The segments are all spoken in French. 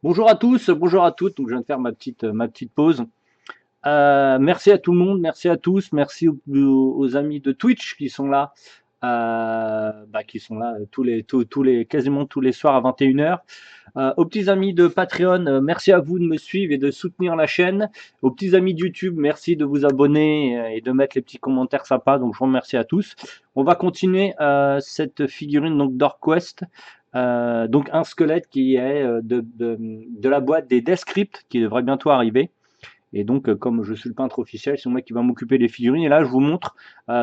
Bonjour à tous, bonjour à toutes. Donc, je viens de faire ma petite pause. Merci à tout le monde, merci à tous, merci aux amis de Twitch qui sont là, qui sont là quasiment tous les soirs à 21h. Aux petits amis de Patreon, merci à vous de me suivre et de soutenir la chaîne. Aux petits amis de YouTube, merci de vous abonner et de mettre les petits commentaires sympas. Donc, je vous remercie à tous. On va continuer cette figurine donc d'Orquest. Donc un squelette qui est de la boîte des Descript qui devrait bientôt arriver. Et donc, comme je suis le peintre officiel, c'est moi qui va m'occuper des figurines. Et là, je vous montre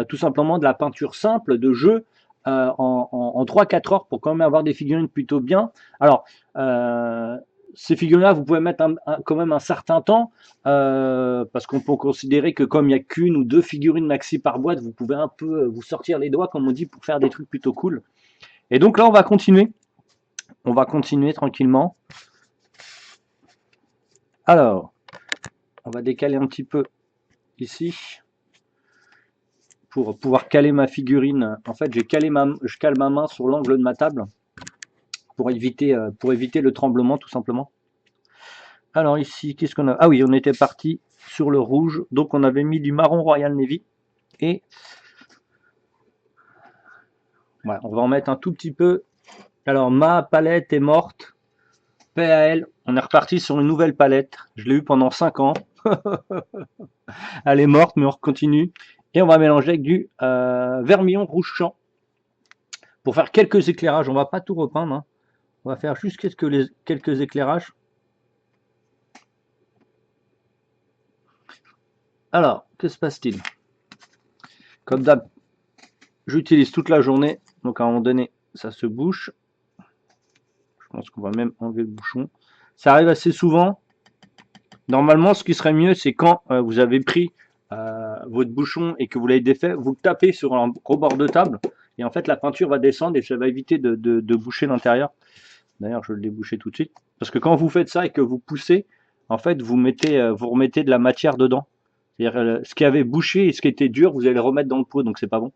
tout simplement de la peinture simple de jeu en 3-4 heures pour quand même avoir des figurines plutôt bien. Alors, ces figurines-là, vous pouvez mettre quand même un certain temps parce qu'on peut considérer que comme il n'y a qu'une ou deux figurines maxi par boîte, vous pouvez un peu vous sortir les doigts, comme on dit, pour faire des trucs plutôt cool. Et donc là, on va continuer. On va continuer tranquillement. Alors, on va décaler un petit peu ici pour pouvoir caler ma figurine. En fait, je cale ma main sur l'angle de ma table pour éviter le tremblement tout simplement. Alors ici, qu'est-ce qu'on a? Ah oui, on était parti sur le rouge. Donc on avait mis du marron Royal Navy. Et voilà, on va en mettre un tout petit peu. Alors ma palette est morte. Paix à elle. On est reparti sur une nouvelle palette. Je l'ai eu pendant 5 ans. Elle est morte, mais on continue. Et on va mélanger avec du vermillon rouge champ pour faire quelques éclairages. On va pas tout repeindre, hein. On va faire juste quelques éclairages. Alors, que se passe-t-il? Comme d'hab, j'utilise toute la journée, donc à un moment donné, ça se bouche. Je pense qu'on va même enlever le bouchon. Ça arrive assez souvent. Normalement, ce qui serait mieux, c'est quand vous avez pris votre bouchon et que vous l'avez défait, vous le tapez sur un gros bord de table et en fait la peinture va descendre et ça va éviter de boucher l'intérieur. D'ailleurs, je vais le déboucher tout de suite. Parce que quand vous faites ça et que vous poussez, en fait, vous remettez de la matière dedans. C'est-à-dire, ce qui avait bouché et ce qui était dur, vous allez le remettre dans le pot, donc c'est pas bon.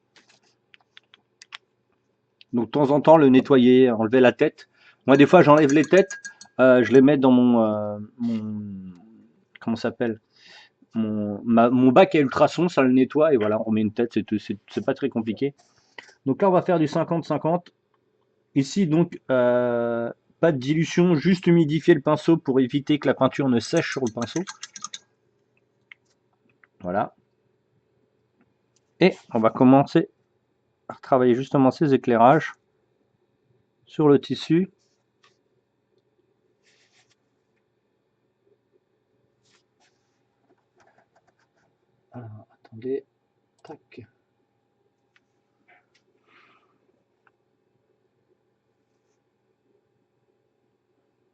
Donc, de temps en temps, le nettoyer, enlever la tête. Moi, des fois, j'enlève les têtes, je les mets dans comment ça s'appelle? Mon bac à ultrasons, ça le nettoie et voilà, on met une tête, c'est pas très compliqué. Donc là, on va faire du 50-50. Ici, donc, pas de dilution, juste humidifier le pinceau pour éviter que la peinture ne sèche sur le pinceau. Voilà. Et on va commencer à travailler justement ces éclairages sur le tissu. Alors, attendez. Tac.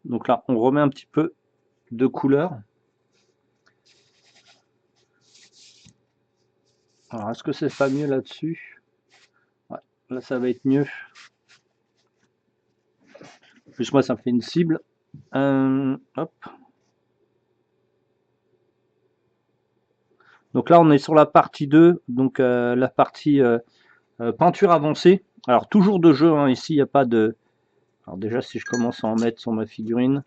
Donc là, on remet un petit peu de couleur. Alors, est-ce que c'est pas mieux là-dessus? Ouais, là, ça va être mieux. En plus, moi, ça me fait une cible. Hop. Donc là, on est sur la partie 2, donc la partie peinture avancée. Alors, toujours de jeu, hein, ici, il n'y a pas de... Alors déjà, si je commence à en mettre sur ma figurine,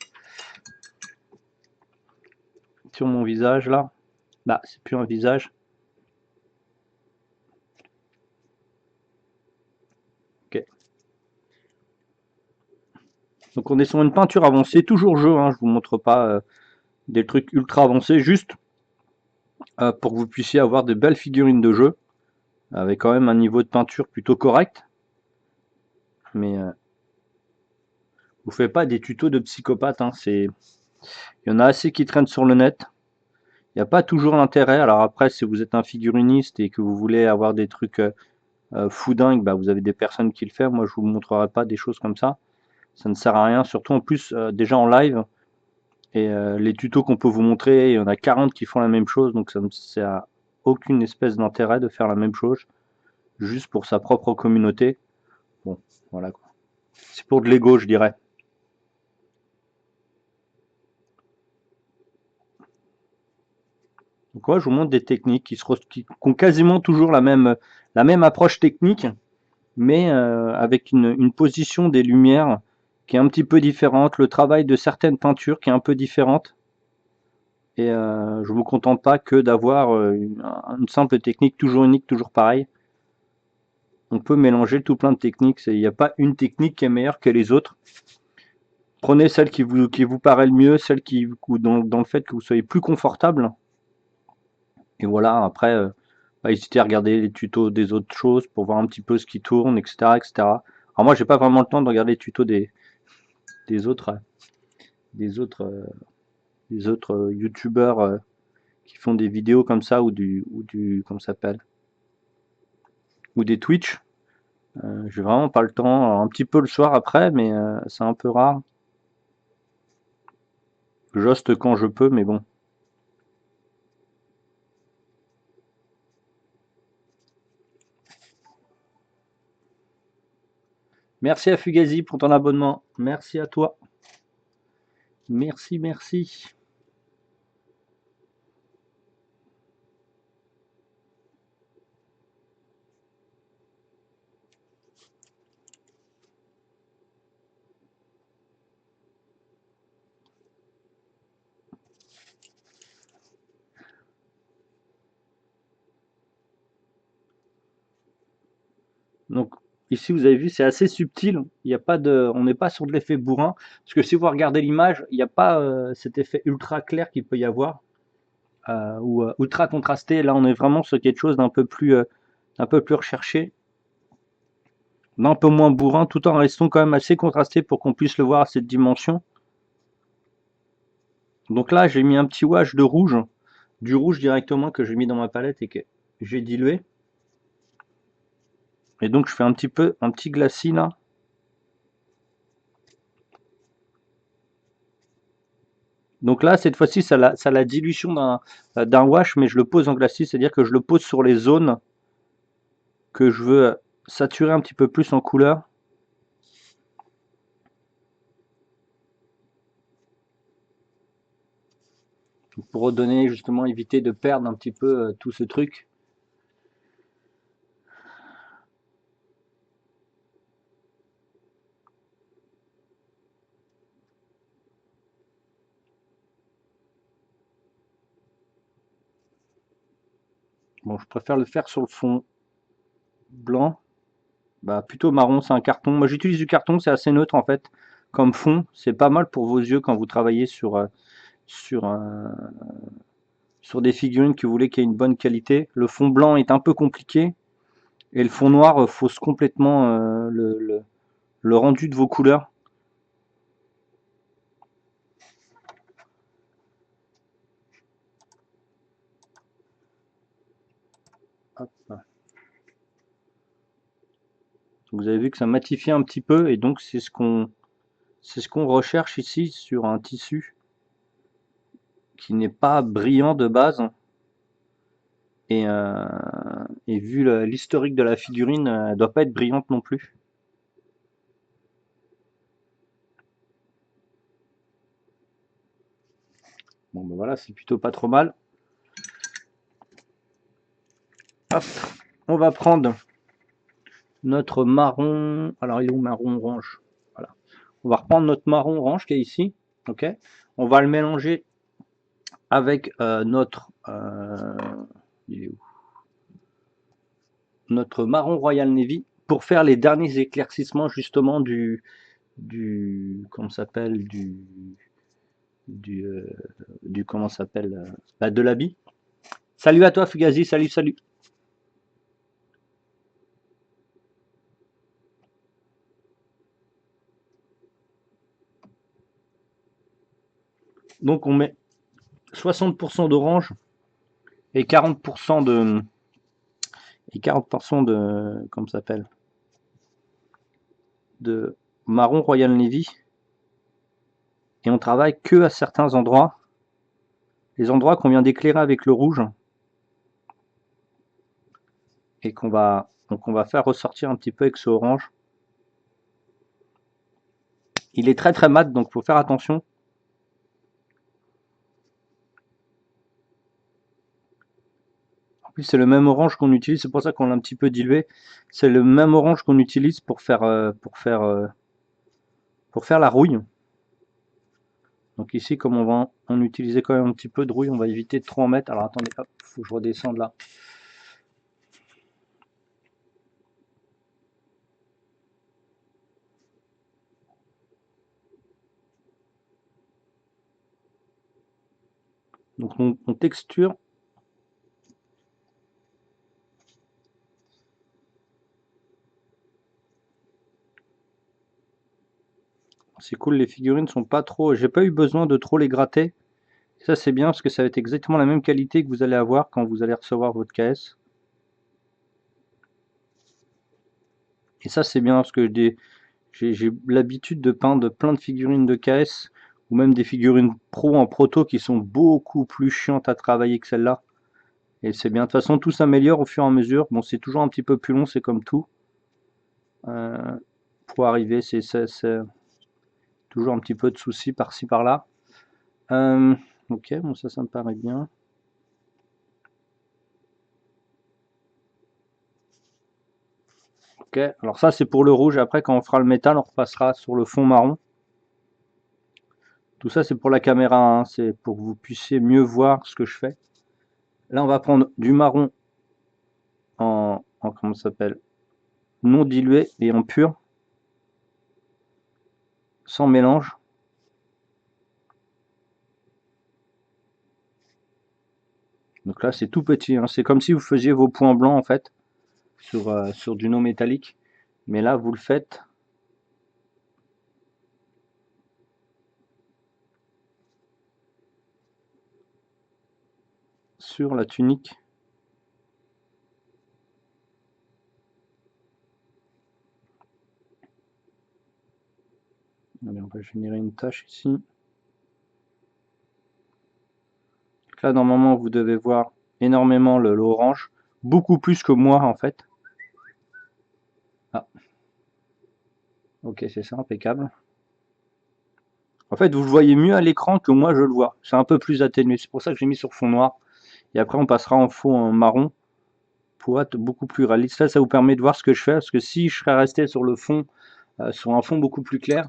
sur mon visage, là, c'est plus un visage. Ok. Donc on est sur une peinture avancée, toujours jeu, hein, je vous montre pas des trucs ultra avancés, juste pour que vous puissiez avoir de belles figurines de jeu, avec quand même un niveau de peinture plutôt correct. Mais vous faites pas des tutos de psychopathe, hein, il y en a assez qui traînent sur le net. Il n'y a pas toujours l'intérêt. Alors après, si vous êtes un figuriniste et que vous voulez avoir des trucs fou dingue, vous avez des personnes qui le font. Moi, je vous montrerai pas des choses comme ça. Ça ne sert à rien. Surtout en plus, déjà en live, et les tutos qu'on peut vous montrer, il y en a 40 qui font la même chose. Donc ça n'a aucune espèce d'intérêt de faire la même chose, juste pour sa propre communauté. Bon, voilà quoi. C'est pour de l'ego, je dirais. Donc moi, je vous montre des techniques qui ont quasiment toujours la même approche technique, mais avec une position des lumières qui est un petit peu différente, le travail de certaines peintures qui est un peu différente. Et je ne me contente pas que d'avoir une simple technique toujours unique, toujours pareille. On peut mélanger tout plein de techniques. Il n'y a pas une technique qui est meilleure que les autres. Prenez celle qui vous paraît le mieux, celle qui dans le fait que vous soyez plus confortable. Et voilà, après, pas hésiter à regarder les tutos des autres choses pour voir un petit peu ce qui tourne, etc. etc. Alors moi, j'ai pas vraiment le temps de regarder les tutos des autres, des autres, des autres youtubeurs qui font des vidéos comme ça comment ça s'appelle, ou des Twitch. J'ai vraiment pas le temps. Alors, un petit peu le soir après, mais c'est un peu rare. J'oste quand je peux, mais bon. Merci à Fugazi pour ton abonnement. Merci à toi. Merci, merci. Donc ici, vous avez vu, c'est assez subtil. Il y a pas de, on n'est pas sur de l'effet bourrin. Parce que si vous regardez l'image, il n'y a pas cet effet ultra clair qu'il peut y avoir ou ultra contrasté. Là, on est vraiment sur quelque chose d'un peu plus recherché, d'un peu moins bourrin, tout en restant quand même assez contrasté pour qu'on puisse le voir à cette dimension. Donc là, j'ai mis un petit wash de rouge, du rouge directement que j'ai mis dans ma palette et que j'ai dilué. Et donc je fais un petit glacis là. Donc là, cette fois-ci, ça a la dilution d'un wash, mais je le pose en glacis, c'est-à-dire que je le pose sur les zones que je veux saturer un petit peu plus en couleur. Pour redonner, justement, éviter de perdre un petit peu tout ce truc. Bon, je préfère le faire sur le fond blanc. Bah, plutôt marron, c'est un carton. Moi, j'utilise du carton, c'est assez neutre en fait. Comme fond, c'est pas mal pour vos yeux quand vous travaillez sur, sur des figurines que vous voulez qu'il y ait une bonne qualité. Le fond blanc est un peu compliqué et le fond noir fausse complètement le rendu de vos couleurs. Hop. Vous avez vu que ça matifie un petit peu et donc c'est ce qu'on recherche ici sur un tissu qui n'est pas brillant de base. Et vu l'historique de la figurine, elle ne doit pas être brillante non plus. Bon ben voilà, c'est plutôt pas trop mal. Hop, on va prendre notre marron. Alors il est où marron orange? Voilà. On va reprendre notre marron orange qui est ici. Ok. On va le mélanger avec notre. Il est où? Notre marron Royal Navy pour faire les derniers éclaircissements justement comment s'appelle du comment s'appelle de l'habit. Salut à toi Fugazi, salut salut. Donc on met 60% d'orange et 40% de comment s'appelle de marron Royal Navy et on travaille que à certains endroits, les endroits qu'on vient d'éclairer avec le rouge et qu'on va faire ressortir un petit peu avec ce orange. Il est très très mat donc faut faire attention. En plus c'est le même orange qu'on utilise, c'est pour ça qu'on l'a un petit peu dilué. C'est le même orange qu'on utilise pour faire pour faire la rouille. Donc ici, comme on va en utiliser quand même un petit peu de rouille, on va éviter de trop en mettre. Alors attendez, hop, faut que je redescende là. Donc on texture. C'est cool, les figurines sont pas trop... J'ai pas eu besoin de trop les gratter. Ça c'est bien parce que ça va être exactement la même qualité que vous allez avoir quand vous allez recevoir votre KS. Et ça c'est bien parce que j'ai l'habitude de peindre plein de figurines de KS ou même des figurines pro en proto qui sont beaucoup plus chiantes à travailler que celle-là. Et c'est bien, de toute façon tout s'améliore au fur et à mesure. Bon, c'est toujours un petit peu plus long, c'est comme tout. Pour arriver, c'est toujours un petit peu de soucis par-ci par-là. Ok, bon ça me paraît bien. Ok, alors ça c'est pour le rouge. Après quand on fera le métal, on repassera sur le fond marron. Tout ça c'est pour la caméra, hein. C'est pour que vous puissiez mieux voir ce que je fais. Là on va prendre du marron en comment ça s'appelle, non dilué et en pur, sans mélange. Donc là c'est tout petit, hein. C'est comme si vous faisiez vos points blancs en fait sur du non métallique, mais là vous le faites sur la tunique. Allez, on va générer une tâche ici. Donc là normalement vous devez voir énormément l'orange, beaucoup plus que moi en fait. Ah, ok, c'est ça, impeccable. En fait, vous le voyez mieux à l'écran que moi je le vois. C'est un peu plus atténué. C'est pour ça que j'ai mis sur fond noir. Et après, on passera en fond marron pour être beaucoup plus réaliste. Là, ça vous permet de voir ce que je fais. Parce que si je serais resté sur le fond, sur un fond beaucoup plus clair,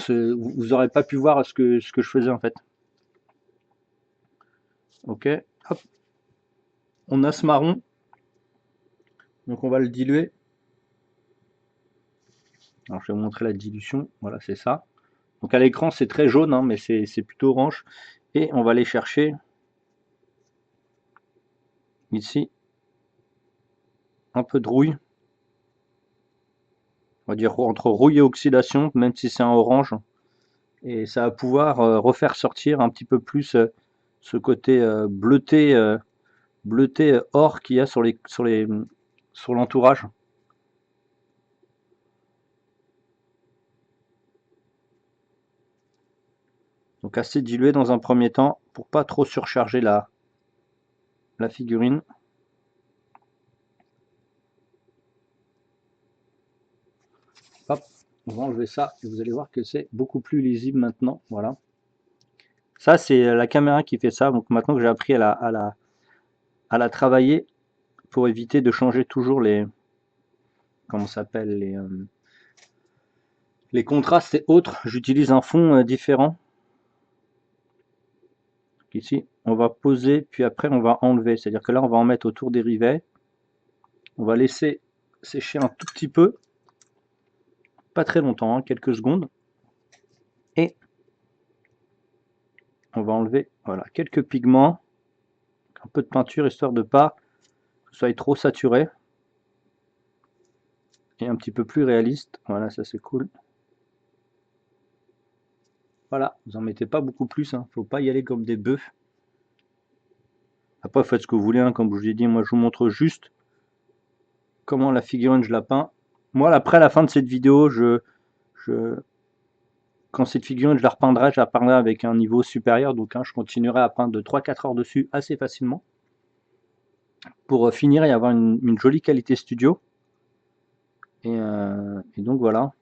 vous n'aurez pas pu voir ce que je faisais en fait. Ok, hop. On a ce marron. Donc on va le diluer. Alors je vais vous montrer la dilution. Voilà, c'est ça. Donc à l'écran, c'est très jaune, hein, mais c'est plutôt orange. Et on va aller chercher ici un peu de rouille. On va dire entre rouille et oxydation, même si c'est un orange. Et ça va pouvoir refaire sortir un petit peu plus ce côté bleuté or qu'il y a sur l'entourage. Donc assez dilué dans un premier temps pour pas trop surcharger la figurine. Hop, on va enlever ça et vous allez voir que c'est beaucoup plus lisible maintenant. Voilà. Ça c'est la caméra qui fait ça. Donc maintenant que j'ai appris à la travailler pour éviter de changer toujours les comment ça s'appelle les contrastes et autres, j'utilise un fond différent. Ici, on va poser, puis après on va enlever. C'est-à-dire que là, on va en mettre autour des rivets. On va laisser sécher un tout petit peu, pas très longtemps, hein, quelques secondes. Et on va enlever voilà, quelques pigments, un peu de peinture, histoire de pas que ce soit trop saturé. Et un petit peu plus réaliste. Voilà, ça c'est cool. Voilà, vous en mettez pas beaucoup plus, hein. Faut pas y aller comme des bœufs. Après, faites ce que vous voulez, hein. Comme je vous ai dit, moi je vous montre juste comment la figurine je la peins. Moi, après la fin de cette vidéo, quand cette figurine je la repeindrai avec un niveau supérieur. Donc je continuerai à peindre de 3-4 heures dessus assez facilement. Pour finir et avoir une jolie qualité studio. Et donc voilà.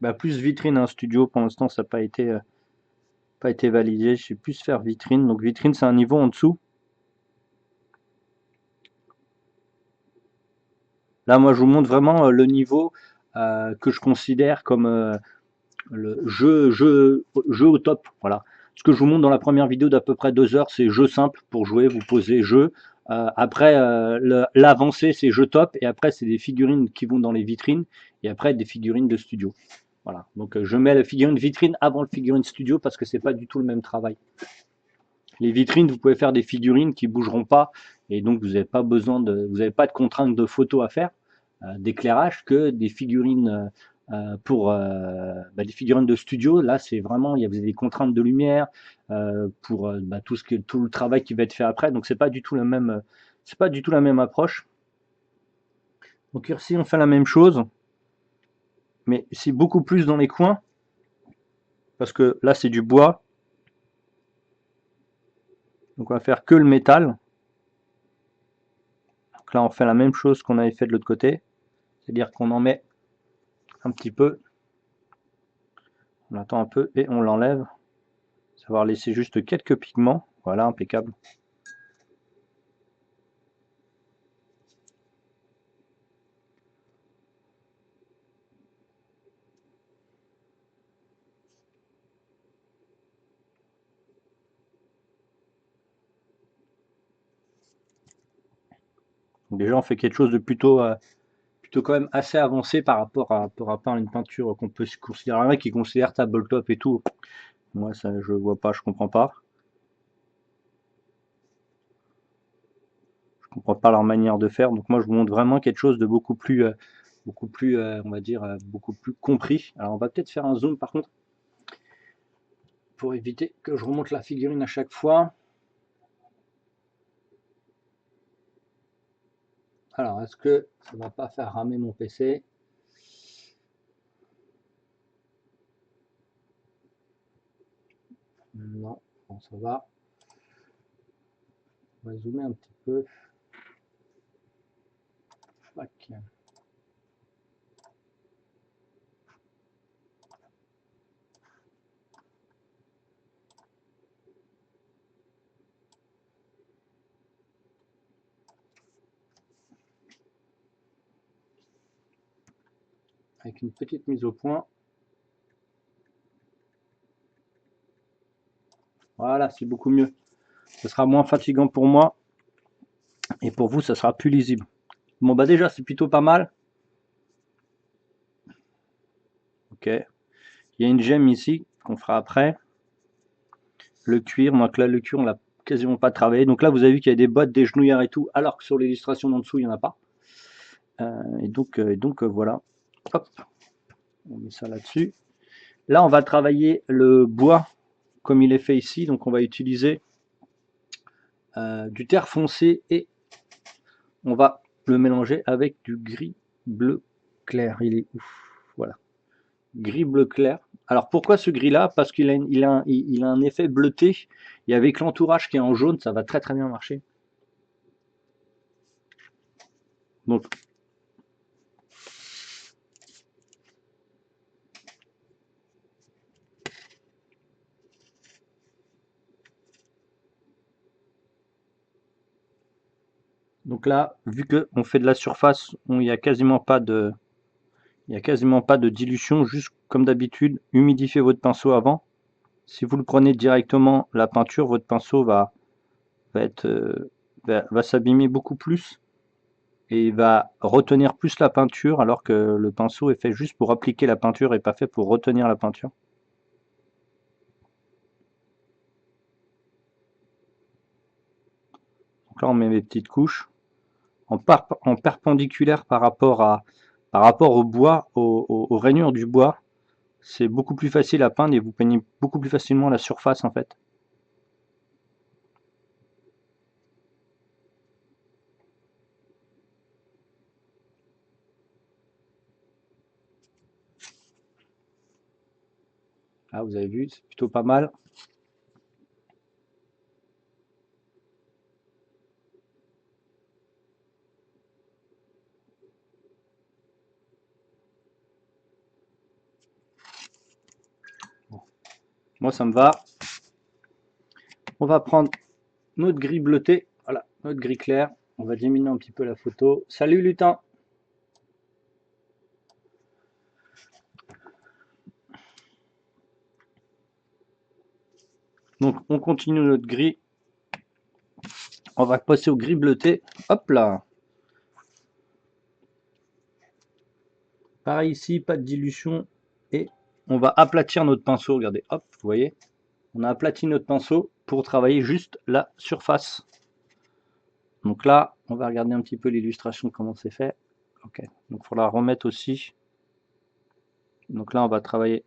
Bah, plus vitrine, un studio, pour l'instant ça n'a pas été validé. Je vais plus faire vitrine. Donc vitrine c'est un niveau en dessous. Là moi je vous montre vraiment le niveau que je considère comme le jeu au top. Voilà. Ce que je vous montre dans la première vidéo d'à peu près 2 heures, c'est jeu simple pour jouer. Vous posez jeu. Après, l'avancée, c'est jeu top. Et après, c'est des figurines qui vont dans les vitrines. Et après, des figurines de studio. Voilà. Donc, je mets la figurine vitrine avant le figurine studio parce que c'est pas du tout le même travail. Les vitrines, vous pouvez faire des figurines qui bougeront pas. Et donc, vous n'avez pas besoin vous n'avez pas de contraintes de photo à faire, d'éclairage, que des figurines pour des figurines de studio. Là, c'est vraiment, il y a des contraintes de lumière pour tout le travail qui va être fait après. Donc, c'est pas du tout la même approche. Donc ici, on fait la même chose, mais c'est beaucoup plus dans les coins parce que là, c'est du bois. Donc, on va faire que le métal. Donc là, on fait la même chose qu'on avait fait de l'autre côté, c'est-à-dire qu'on en met un petit peu, on attend un peu et on l'enlève. Savoir laisser juste quelques pigments. Voilà, impeccable. Donc déjà, on fait quelque chose de plutôt quand même assez avancé par rapport à une peinture qu'on peut se considérer. Il y en a qui considèrent tabletop et tout. Moi, ça, je vois pas, je comprends pas. Je comprends pas leur manière de faire. Donc moi, je vous montre vraiment quelque chose de beaucoup plus, on va dire, beaucoup plus compris. Alors, on va peut-être faire un zoom par contre pour éviter que je remonte la figurine à chaque fois. Alors, est-ce que ça va pas faire ramer mon PC? Non, bon, ça va. On va zoomer un petit peu. Tac. Avec une petite mise au point. Voilà, c'est beaucoup mieux. Ce sera moins fatigant pour moi et pour vous, ça sera plus lisible. Bon, bah déjà, c'est plutôt pas mal. Ok. Il y a une gemme ici qu'on fera après. Le cuir, donc là, le cuir, on l'a quasiment pas travaillé. Donc là, vous avez vu qu'il y a des bottes, des genouillères et tout, alors que sur l'illustration d'en dessous, il n'y en a pas. Voilà. Hop, on met ça là-dessus. Là, on va travailler le bois comme il est fait ici. Donc, on va utiliser du terre foncé et on va le mélanger avec du gris bleu clair. Il est ouf. Voilà. Gris bleu clair. Alors pourquoi ce gris là? Parce qu'il a un effet bleuté. Et avec l'entourage qui est en jaune, ça va très très bien marcher. Donc là, vu qu'on fait de la surface, il n'y a quasiment pas de, dilution. Juste comme d'habitude, humidifiez votre pinceau avant. Si vous le prenez directement la peinture, votre pinceau va s'abîmer beaucoup plus et il va retenir plus la peinture alors que le pinceau est fait juste pour appliquer la peinture et pas fait pour retenir la peinture. Donc là on met mes petites couches en perpendiculaire par rapport au bois, aux rainures du bois. C'est beaucoup plus facile à peindre et vous peignez beaucoup plus facilement la surface en fait. Là vous avez vu, c'est plutôt pas mal. Bon. Moi ça me va. On va prendre notre gris bleuté, voilà, notre gris clair. On va diminuer un petit peu la photo. Salut lutin! Donc on continue notre gris. On va passer au gris bleuté. Hop là. Pareil ici, pas de dilution. Et on va aplatir notre pinceau. Regardez, hop, vous voyez. On a aplati notre pinceau pour travailler juste la surface. Donc là, on va regarder un petit peu l'illustration, comment c'est fait. Ok, donc il faut la remettre aussi. Donc là, on va travailler.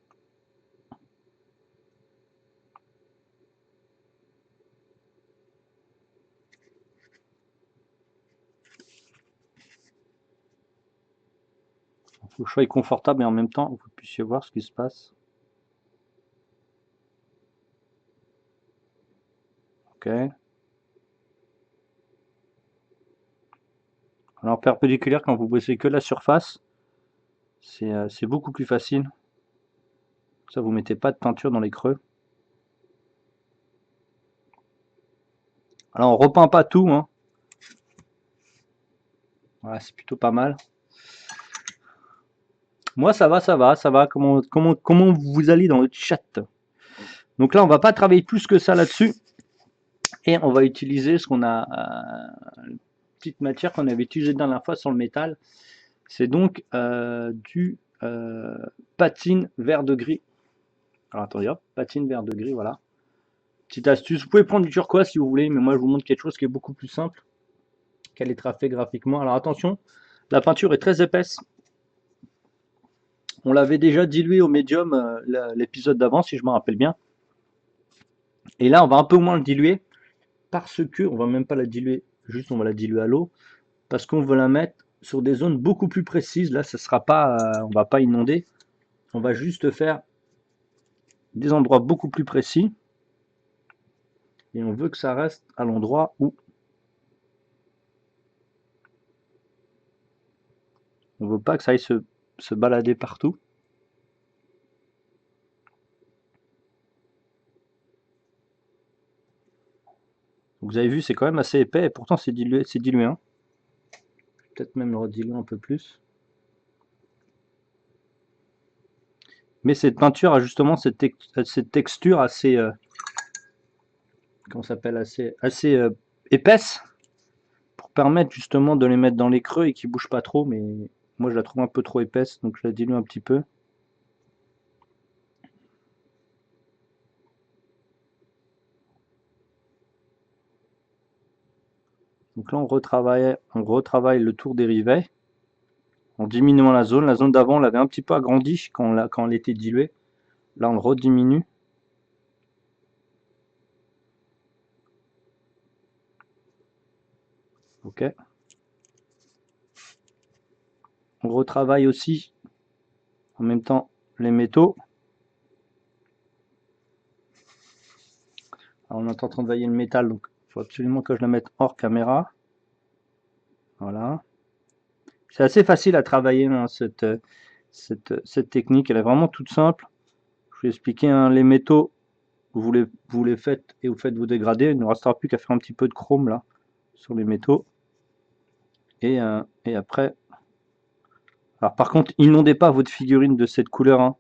Il faut que je sois confortable et en même temps, vous puissiez voir ce qui se passe. Ok. Alors perpendiculaire, quand vous bossez que la surface, c'est beaucoup plus facile. Ça, vous mettez pas de peinture dans les creux. Alors on repeint pas tout, hein. Voilà, c'est plutôt pas mal. Moi, ça va, ça va, ça va. Comment vous allez dans le chat? Donc là, on va pas travailler plus que ça là-dessus. Et on va utiliser ce qu'on a, petite matière qu'on avait utilisée la dernière fois sur le métal. C'est donc du patine vert de gris. Alors attendez, hop, patine vert de gris, voilà. Petite astuce, vous pouvez prendre du turquoise si vous voulez, mais moi je vous montre quelque chose qui est beaucoup plus simple, qu'elle est fait graphiquement. Alors attention, la peinture est très épaisse. On l'avait déjà dilué au médium l'épisode d'avant, si je me rappelle bien. Et là, on va un peu moins le diluer, parce que, on va même pas la diluer, juste on va la diluer à l'eau, parce qu'on veut la mettre sur des zones beaucoup plus précises. Là, ça sera pas, on va pas inonder, on va juste faire des endroits beaucoup plus précis. Et on veut que ça reste à l'endroit où on veut pas que ça aille se balader partout. Donc, vous avez vu, c'est quand même assez épais et pourtant c'est dilué, hein. Peut-être même le rediluer un peu plus. Mais cette peinture a justement cette texture assez, comment s'appelle, assez épaisse, pour permettre justement de les mettre dans les creux et qui bougent pas trop. Mais moi je la trouve un peu trop épaisse, donc je la dilue un petit peu. Donc là on retravaille le tour des rivets en diminuant la zone. La zone d'avant on l'avait un petit peu agrandie quand elle était diluée. Là on le rediminue. Ok. On retravaille aussi en même temps les métaux. Alors, on est en train de travailler le métal, donc il faut absolument que je la mette hors caméra. Voilà. C'est assez facile à travailler, hein, cette technique. Elle est vraiment toute simple. Je vais expliquer, hein, les métaux, vous les faites et vous faites vous dégrader. Il ne restera plus qu'à faire un petit peu de chrome là sur les métaux. Et après, alors par contre, inondez pas votre figurine de cette couleur, hein,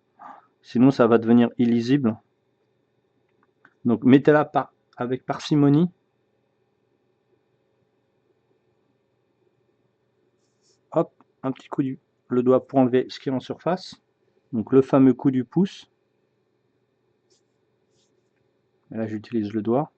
sinon ça va devenir illisible. Donc mettez-la avec parcimonie. Hop, un petit coup le doigt pour enlever ce qui est en surface. Donc le fameux coup du pouce. Et là j'utilise le doigt.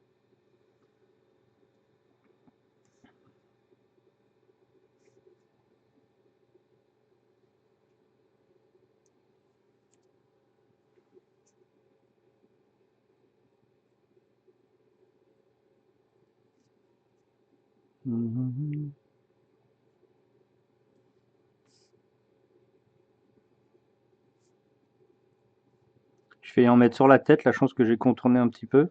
Je vais en mettre sur la tête, la chance que j'ai contourné un petit peu.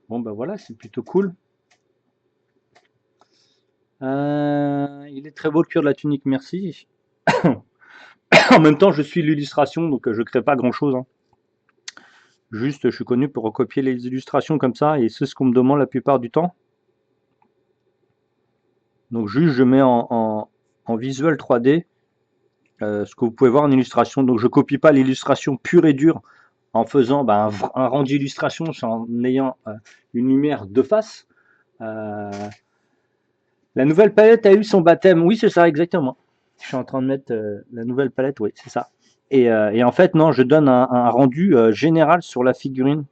Bon bah voilà, c'est plutôt cool. Il est très beau le cuir de la tunique, merci. En même temps, je suis l'illustration, donc je crée pas grand chose, hein. Juste, je suis connu pour recopier les illustrations comme ça, et c'est ce qu'on me demande la plupart du temps. Donc juste, je mets en visuel 3D ce que vous pouvez voir en illustration. Donc je copie pas l'illustration pure et dure en faisant un rendu illustration, en ayant une lumière de face. La nouvelle palette a eu son baptême. Oui, c'est ça, exactement. Je suis en train de mettre la nouvelle palette, oui, c'est ça. Et en fait, non, je donne un rendu général sur la figurine.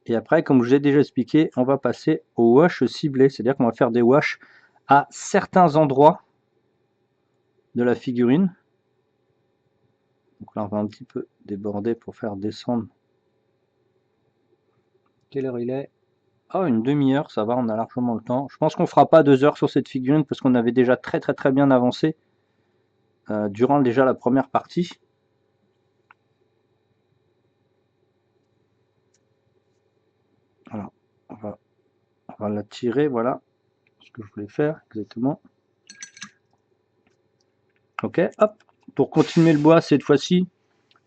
Et après, comme je vous ai déjà expliqué, on va passer au wash ciblé. C'est-à-dire qu'on va faire des washes à certains endroits de la figurine. Donc là, on va un petit peu déborder pour faire descendre. Quelle heure il est? Oh, une demi-heure, ça va, on a largement le temps. Je pense qu'on fera pas 2 heures sur cette figurine parce qu'on avait déjà très bien avancé durant déjà la première partie. Alors, on va la tirer, voilà ce que je voulais faire exactement. Ok, hop. Pour continuer le bois, cette fois-ci,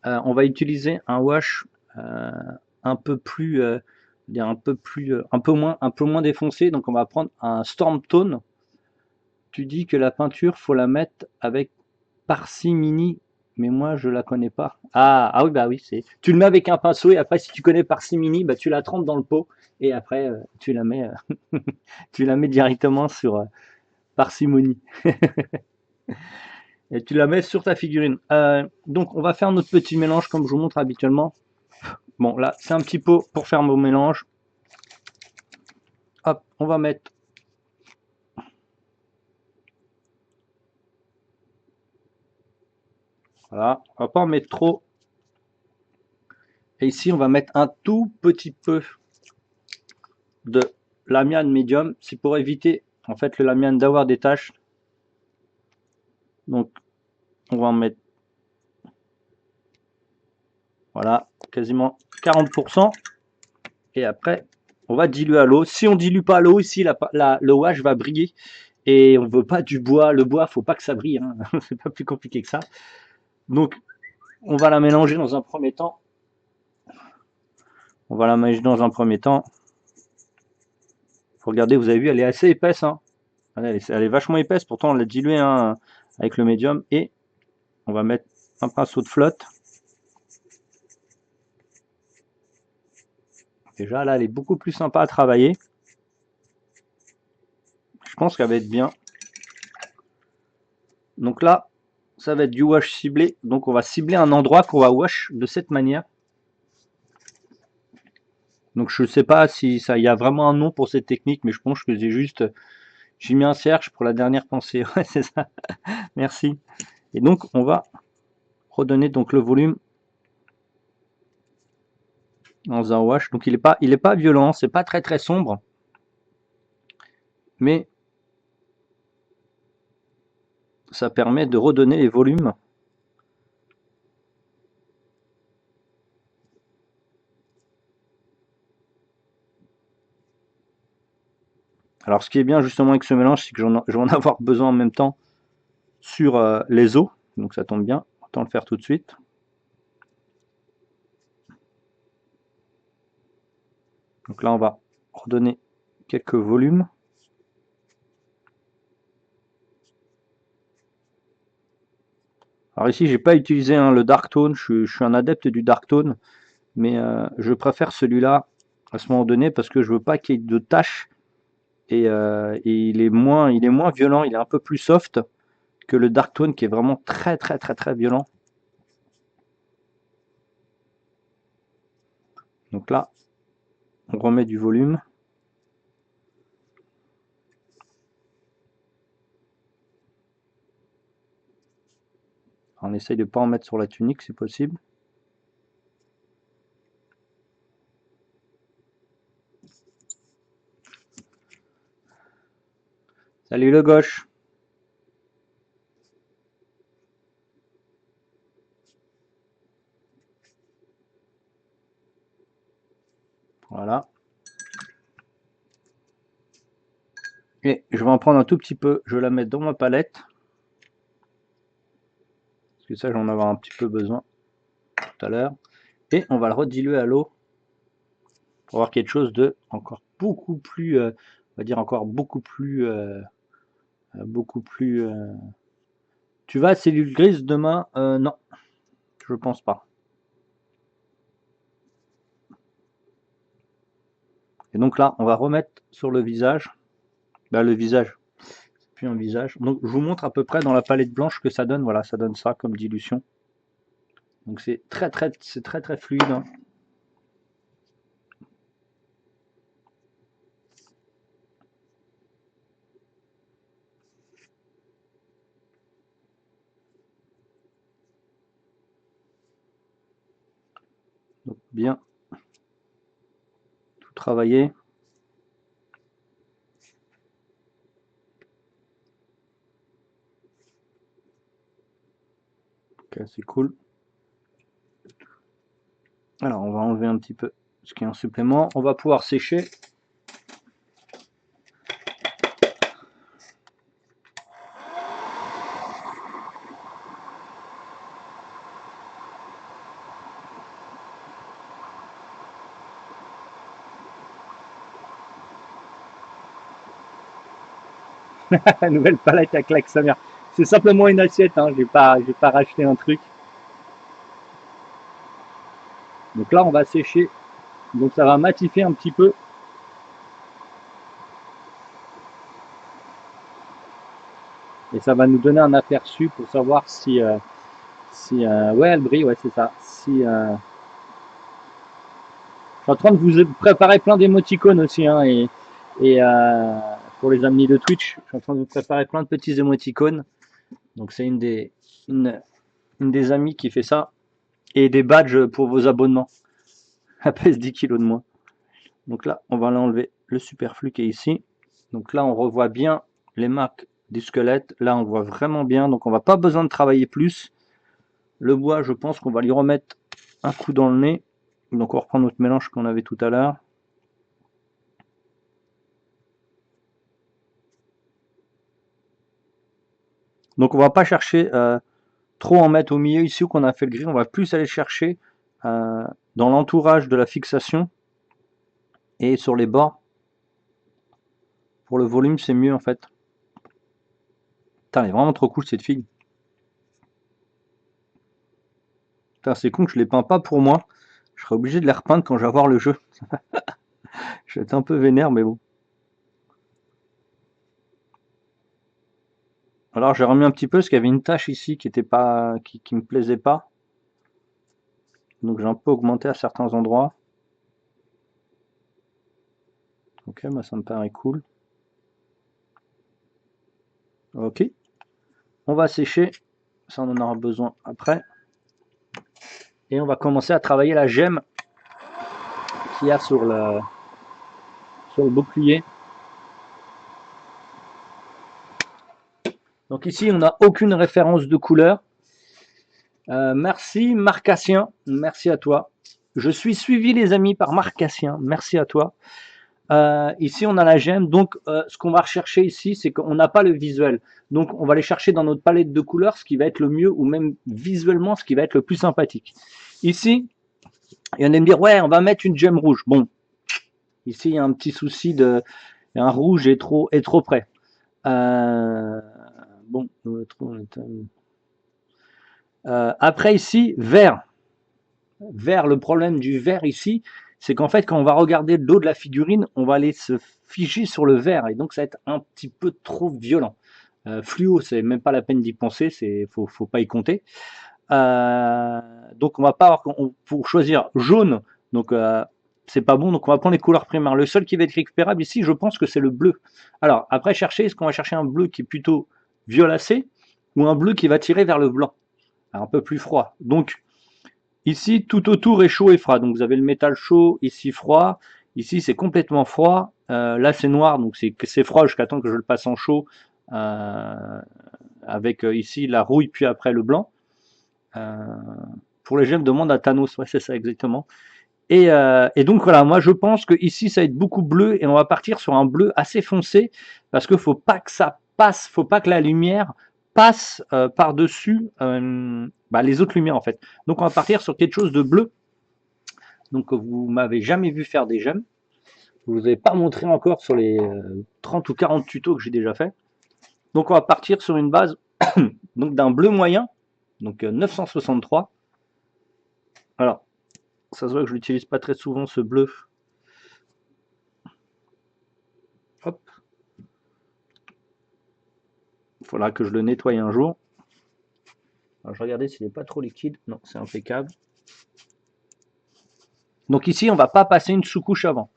on va utiliser un wash un peu plus, un peu moins défoncé. Donc on va prendre un Storm Tone. Tu dis que la peinture, faut la mettre avec parcimini, mais moi je la connais pas. Ah oui, bah oui, c'est. Tu le mets avec un pinceau et après si tu connais parcimini, bah tu la trempes dans le pot et après tu la mets, tu la mets directement sur parcimonie et tu la mets sur ta figurine. Donc on va faire notre petit mélange comme je vous montre habituellement. Bon là c'est un petit pot pour faire mon mélange. Hop, on va mettre. Voilà, on va pas en mettre trop. Et ici on va mettre un tout petit peu de l'amiane médium, c'est pour éviter en fait le lamiane d'avoir des taches. Donc on va en mettre, voilà, quasiment 40%. Et après on va diluer à l'eau. Si on dilue pas à l'eau, ici le wash va briller. Et on veut pas du bois. Le bois, faut pas que ça brille, hein. C'est pas plus compliqué que ça. Donc on va la mélanger dans un premier temps. On va la mélanger dans un premier temps. Faut regarder, vous avez vu, elle est assez épaisse, hein. Elle est vachement épaisse, pourtant on l'a diluée, hein, avec le médium. Et on va mettre un pinceau de flotte. Déjà là, elle est beaucoup plus sympa à travailler. Je pense qu'elle va être bien. Donc là, ça va être du wash ciblé. Donc on va cibler un endroit qu'on va wash de cette manière. Donc je ne sais pas si ça, il y a vraiment un nom pour cette technique, mais je pense que j'ai mis un cierge pour la dernière pensée. Ouais, c'est ça. Merci. Et donc on va redonner donc le volume dans un wash. Donc il est pas violent, c'est pas très sombre, mais ça permet de redonner les volumes. Alors ce qui est bien justement avec ce mélange, c'est que je vais en avoir besoin en même temps sur les os. Donc ça tombe bien, autant le faire tout de suite. Donc là on va redonner quelques volumes. Alors ici j'ai pas utilisé le dark tone, je suis un adepte du dark tone, mais je préfère celui-là à ce moment donné parce que je veux pas qu'il y ait de taches et il est moins violent, il est un peu plus soft que le dark tone qui est vraiment très violent. Donc là on remet du volume. On essaye de pas en mettre sur la tunique si possible. Salut le gauche. Voilà. Et je vais en prendre un tout petit peu, je vais la mettre dans ma palette. Parce que ça, j'en avoir un petit peu besoin tout à l'heure. Et on va le rediluer à l'eau. pour avoir quelque chose de encore beaucoup plus, on va dire encore beaucoup plus, beaucoup plus. Tu vas à cellule grise demain? Non, je pense pas. Et donc là, on va remettre sur le visage. Bah, le visage, c'est plus un visage. Donc je vous montre à peu près dans la palette blanche que ça donne. Voilà, ça donne ça comme dilution. Donc c'est très fluide, hein. Donc bien tout travailler. Ok, c'est cool. Alors on va enlever un petit peu ce qui est en supplément. On va pouvoir sécher. La nouvelle palette à claque sa mère. C'est simplement une assiette, hein. J'ai pas racheté un truc. Donc là, on va sécher. Donc ça va matifier un petit peu. Et ça va nous donner un aperçu pour savoir si, ouais, elle brille, ouais, c'est ça. Si, je suis en train de vous préparer plein d'émoticônes aussi, hein, et pour les amis de Twitch, je suis en train de vous préparer plein de petits émoticônes. Donc c'est une, une des amies qui fait ça. Et des badges pour vos abonnements. Elle pèse 10 kilos de moins. Donc là, on va l'enlever le superflu qui est ici. Donc là, on revoit bien les marques du squelette. Là, on voit vraiment bien. Donc on va pas besoin de travailler plus. Le bois, je pense qu'on va lui remettre un coup dans le nez. Donc on reprend notre mélange qu'on avait tout à l'heure. Donc on va pas chercher trop en mettre au milieu ici où qu'on a fait le gris. On va plus aller chercher dans l'entourage de la fixation et sur les bords. Pour le volume, c'est mieux en fait. Putain, elle est vraiment trop cool cette figue. Putain, c'est con que je les peins pas pour moi. Je serai obligé de les repeindre quand je vais voir le jeu. Je vais être un peu vénère, mais bon. Alors j'ai remis un petit peu parce qu'il y avait une tache ici qui était pas, qui me plaisait pas. Donc j'ai un peu augmenté à certains endroits. Ok, bah ça me paraît cool. Ok. On va sécher. Ça on en aura besoin après. Et on va commencer à travailler la gemme qu'il y a sur le bouclier. Donc ici on n'a aucune référence de couleur. Merci Marc Cassien, merci à toi. Je suis suivi les amis par Marc Cassien, merci à toi. Ici on a la gemme, donc ce qu'on va rechercher ici, c'est qu'on n'a pas le visuel. Donc on va aller chercher dans notre palette de couleurs ce qui va être le mieux, ou même visuellement ce qui va être le plus sympathique. Ici, il y en a me dire, ouais, on va mettre une gemme rouge. Bon, ici il y a un petit souci de, un rouge est trop près. Bon, après ici, vert. Vert, le problème du vert ici, c'est qu'en fait, quand on va regarder le dos de la figurine, on va aller se figer sur le vert, et donc ça va être un petit peu trop violent. Fluo, c'est même pas la peine d'y penser, faut pas y compter. Donc on va pas avoir, pour choisir jaune, donc c'est pas bon, donc on va prendre les couleurs primaires. Le seul qui va être récupérable ici, je pense que c'est le bleu. Alors après, est-ce qu'on va chercher un bleu qui est plutôt violacé, ou un bleu qui va tirer vers le blanc, un peu plus froid. Donc ici, tout autour est chaud et froid. Donc vous avez le métal chaud, ici froid. Ici, c'est complètement froid. Là, c'est noir, donc c'est froid jusqu'à temps que je le passe en chaud. Avec ici la rouille, puis après le blanc. Pour les gemmes, demande à Thanos. Ouais, c'est ça exactement. Et donc voilà, moi je pense que ici ça va être beaucoup bleu et on va partir sur un bleu assez foncé parce qu'il faut pas que ça passe, faut pas que la lumière passe par-dessus les autres lumières en fait. Donc on va partir sur quelque chose de bleu Donc vous m'avez jamais vu faire des gemmes. Je vous ai pas montré encore sur les 30 ou 40 tutos que j'ai déjà fait. Donc on va partir sur une base donc d'un bleu moyen, donc 963. Alors, ça se voit que je l'utilise pas très souvent ce bleu. Hop. Il faudra que je le nettoie un jour. Alors, je regardais s'il n'est pas trop liquide. Non, c'est impeccable. Donc ici, on va pas passer une sous-couche avant.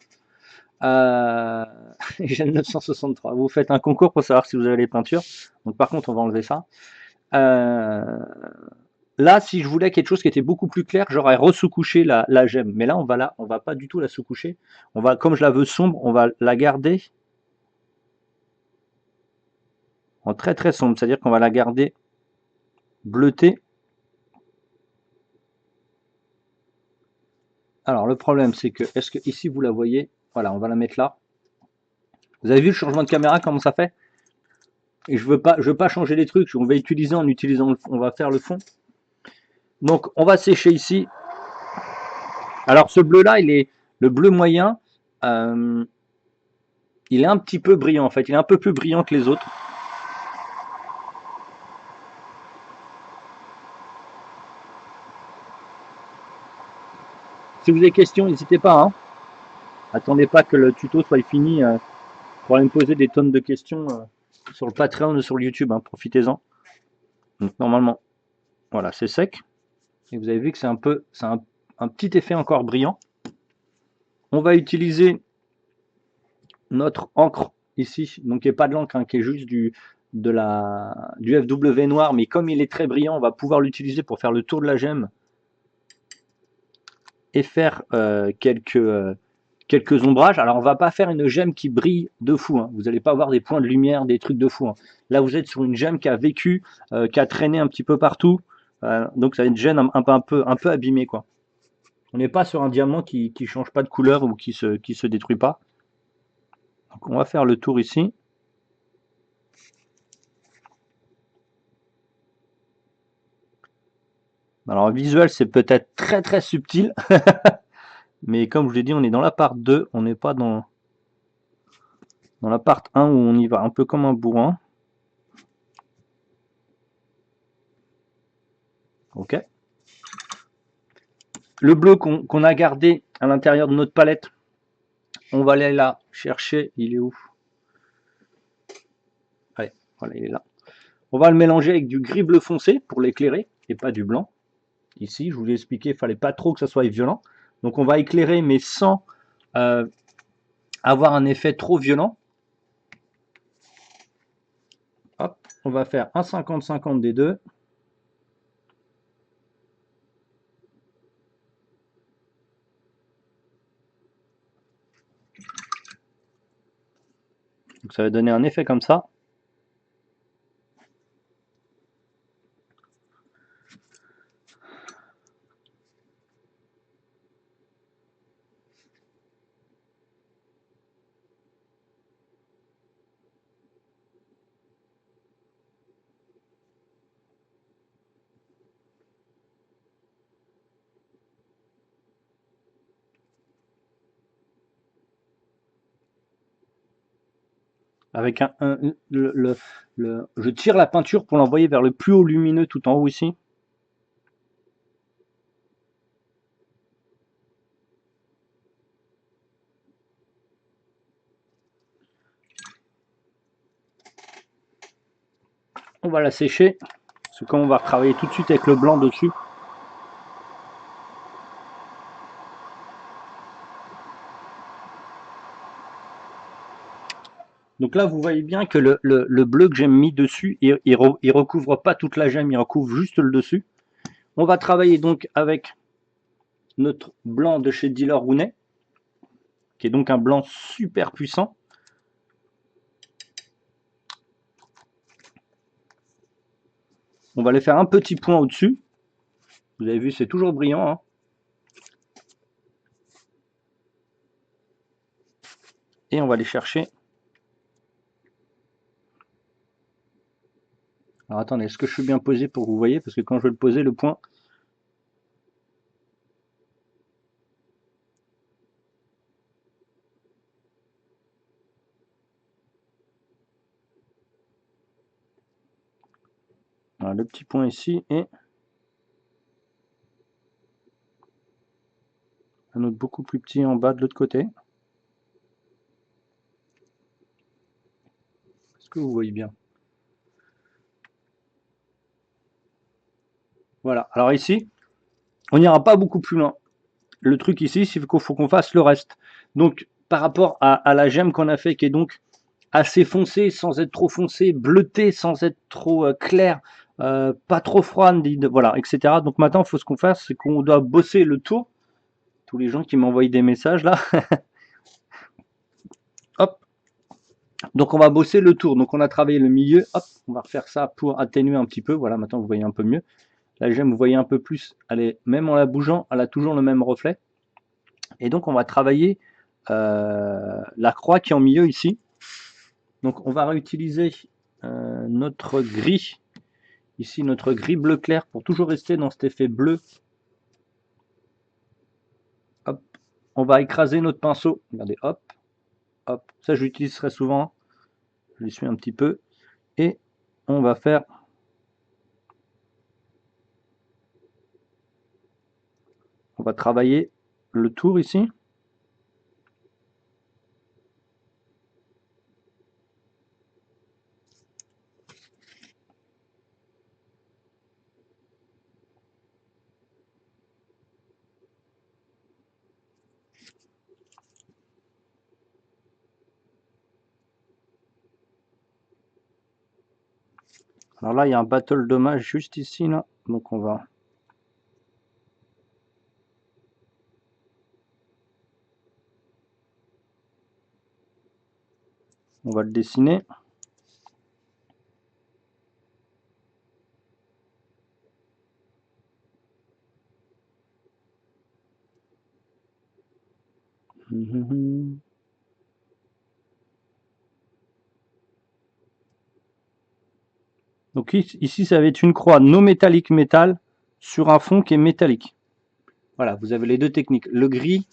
J'ai le 963. Vous faites un concours pour savoir si vous avez les peintures. Donc par contre, on va enlever ça. Là, si je voulais quelque chose qui était beaucoup plus clair, j'aurais resous-couché la gemme. Mais là, on va pas du tout la sous-coucher. On va, comme je la veux sombre, on va la garder en très très sombre. C'est-à-dire qu'on va la garder bleutée. Alors le problème, c'est que, est-ce que ici vous la voyez? Voilà, on va la mettre là. Vous avez vu le changement de caméra, comment ça fait? Et je veux pas changer les trucs. On va utiliser en utilisant, on va faire le fond. Donc on va sécher ici. Alors ce bleu là, le bleu moyen. Il est un petit peu brillant en fait. Il est un peu plus brillant que les autres. Si vous avez des questions, n'hésitez pas. Hein. Attendez pas que le tuto soit fini pour aller me poser des tonnes de questions sur le Patreon ou sur le YouTube. Hein. Profitez-en. Donc normalement, voilà, c'est sec. Et vous avez vu que c'est un petit effet encore brillant. On va utiliser notre encre ici, donc qui n'est pas de l'encre, hein, qui est juste du FW noir, mais comme il est très brillant, on va pouvoir l'utiliser pour faire le tour de la gemme et faire quelques ombrages. Alors on va pas faire une gemme qui brille de fou, hein. Vous n'allez pas avoir des points de lumière, des trucs de fou. Hein. Là vous êtes sur une gemme qui a vécu, qui a traîné un petit peu partout, donc ça va être une gemme un peu abîmée quoi. On n'est pas sur un diamant qui change pas de couleur ou qui se détruit pas. Donc on va faire le tour ici. Alors visuel c'est peut-être très très subtil, mais comme je vous l'ai dit on est dans la part 2, on n'est pas dans la part 1 où on y va un peu comme un bourrin. Ok. Le bleu qu'on a gardé à l'intérieur de notre palette, on va aller là chercher. Il est où? Allez, voilà, il est là. On va le mélanger avec du gris bleu foncé pour l'éclairer et pas du blanc. Ici, je vous l'ai expliqué, il fallait pas trop que ça soit violent. Donc on va éclairer mais sans avoir un effet trop violent. Hop, on va faire un 50-50 des deux. Donc ça va donner un effet comme ça. Avec je tire la peinture pour l'envoyer vers le plus haut lumineux tout en haut ici. On va la sécher, parce que comme on va retravailler tout de suite avec le blanc dessus. Donc là, vous voyez bien que le bleu que j'ai mis dessus, il recouvre pas toute la gemme, il recouvre juste le dessus. On va travailler donc avec notre blanc de chez Diller Rooney, qui est donc un blanc super puissant. On va aller faire un petit point au-dessus. Vous avez vu, c'est toujours brillant. Hein. Et on va aller chercher. Alors attendez, est-ce que je suis bien posé pour que vous voyez? Parce que quand je vais le poser, le point, Voilà, le petit point ici et un autre beaucoup plus petit en bas de l'autre côté. Est-ce que vous voyez bien? Voilà. Alors ici, on n'ira pas beaucoup plus loin. Le truc ici, c'est qu'il faut qu'on fasse le reste. Donc, par rapport à la gemme qu'on a fait, qui est donc assez foncée sans être trop foncée, bleutée sans être trop claire, pas trop froide, voilà, etc. Donc maintenant, il faut ce qu'on fasse, c'est qu'on doit bosser le tour. Tous les gens qui m'envoient des messages là. Hop. Donc on va bosser le tour. Donc on a travaillé le milieu. Hop, on va refaire ça pour atténuer un petit peu. Voilà, maintenant vous voyez un peu mieux. La gemme, vous voyez un peu plus. Elle est, même en la bougeant, elle a toujours le même reflet. Et donc on va travailler la croix qui est en milieu ici. Donc on va réutiliser notre gris, ici notre gris bleu clair pour toujours rester dans cet effet bleu. Hop, on va écraser notre pinceau. Regardez, hop, hop. Ça je l'utilise très souvent. Je l'essuie un petit peu. Et on va faire... On va travailler le tour ici. Alors là, il y a un battle dommage juste ici, là. Donc on va... On va le dessiner. Donc ici, ça va être une croix no métallique métal sur un fond qui est métallique. Voilà, vous avez les deux techniques. Le gris,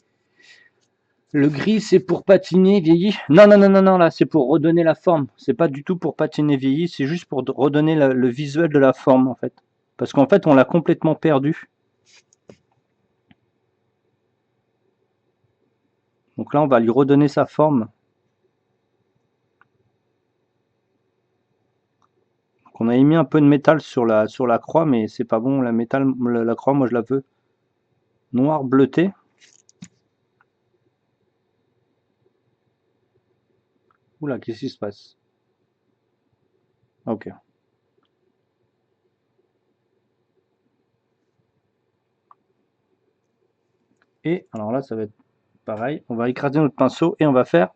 c'est pour patiner, vieilli. Non, non, non, non, non, là, c'est pour redonner la forme. C'est pas du tout pour patiner, vieilli. C'est juste pour redonner le visuel de la forme, en fait. Parce qu'en fait, on l'a complètement perdu. Donc là, on va lui redonner sa forme. Donc on a mis un peu de métal sur la croix, mais c'est pas bon. La croix, moi, je la veux noir bleuté. Oula, qu'est-ce qui se passe? Ok. Et alors là, ça va être pareil. On va écraser notre pinceau et on va faire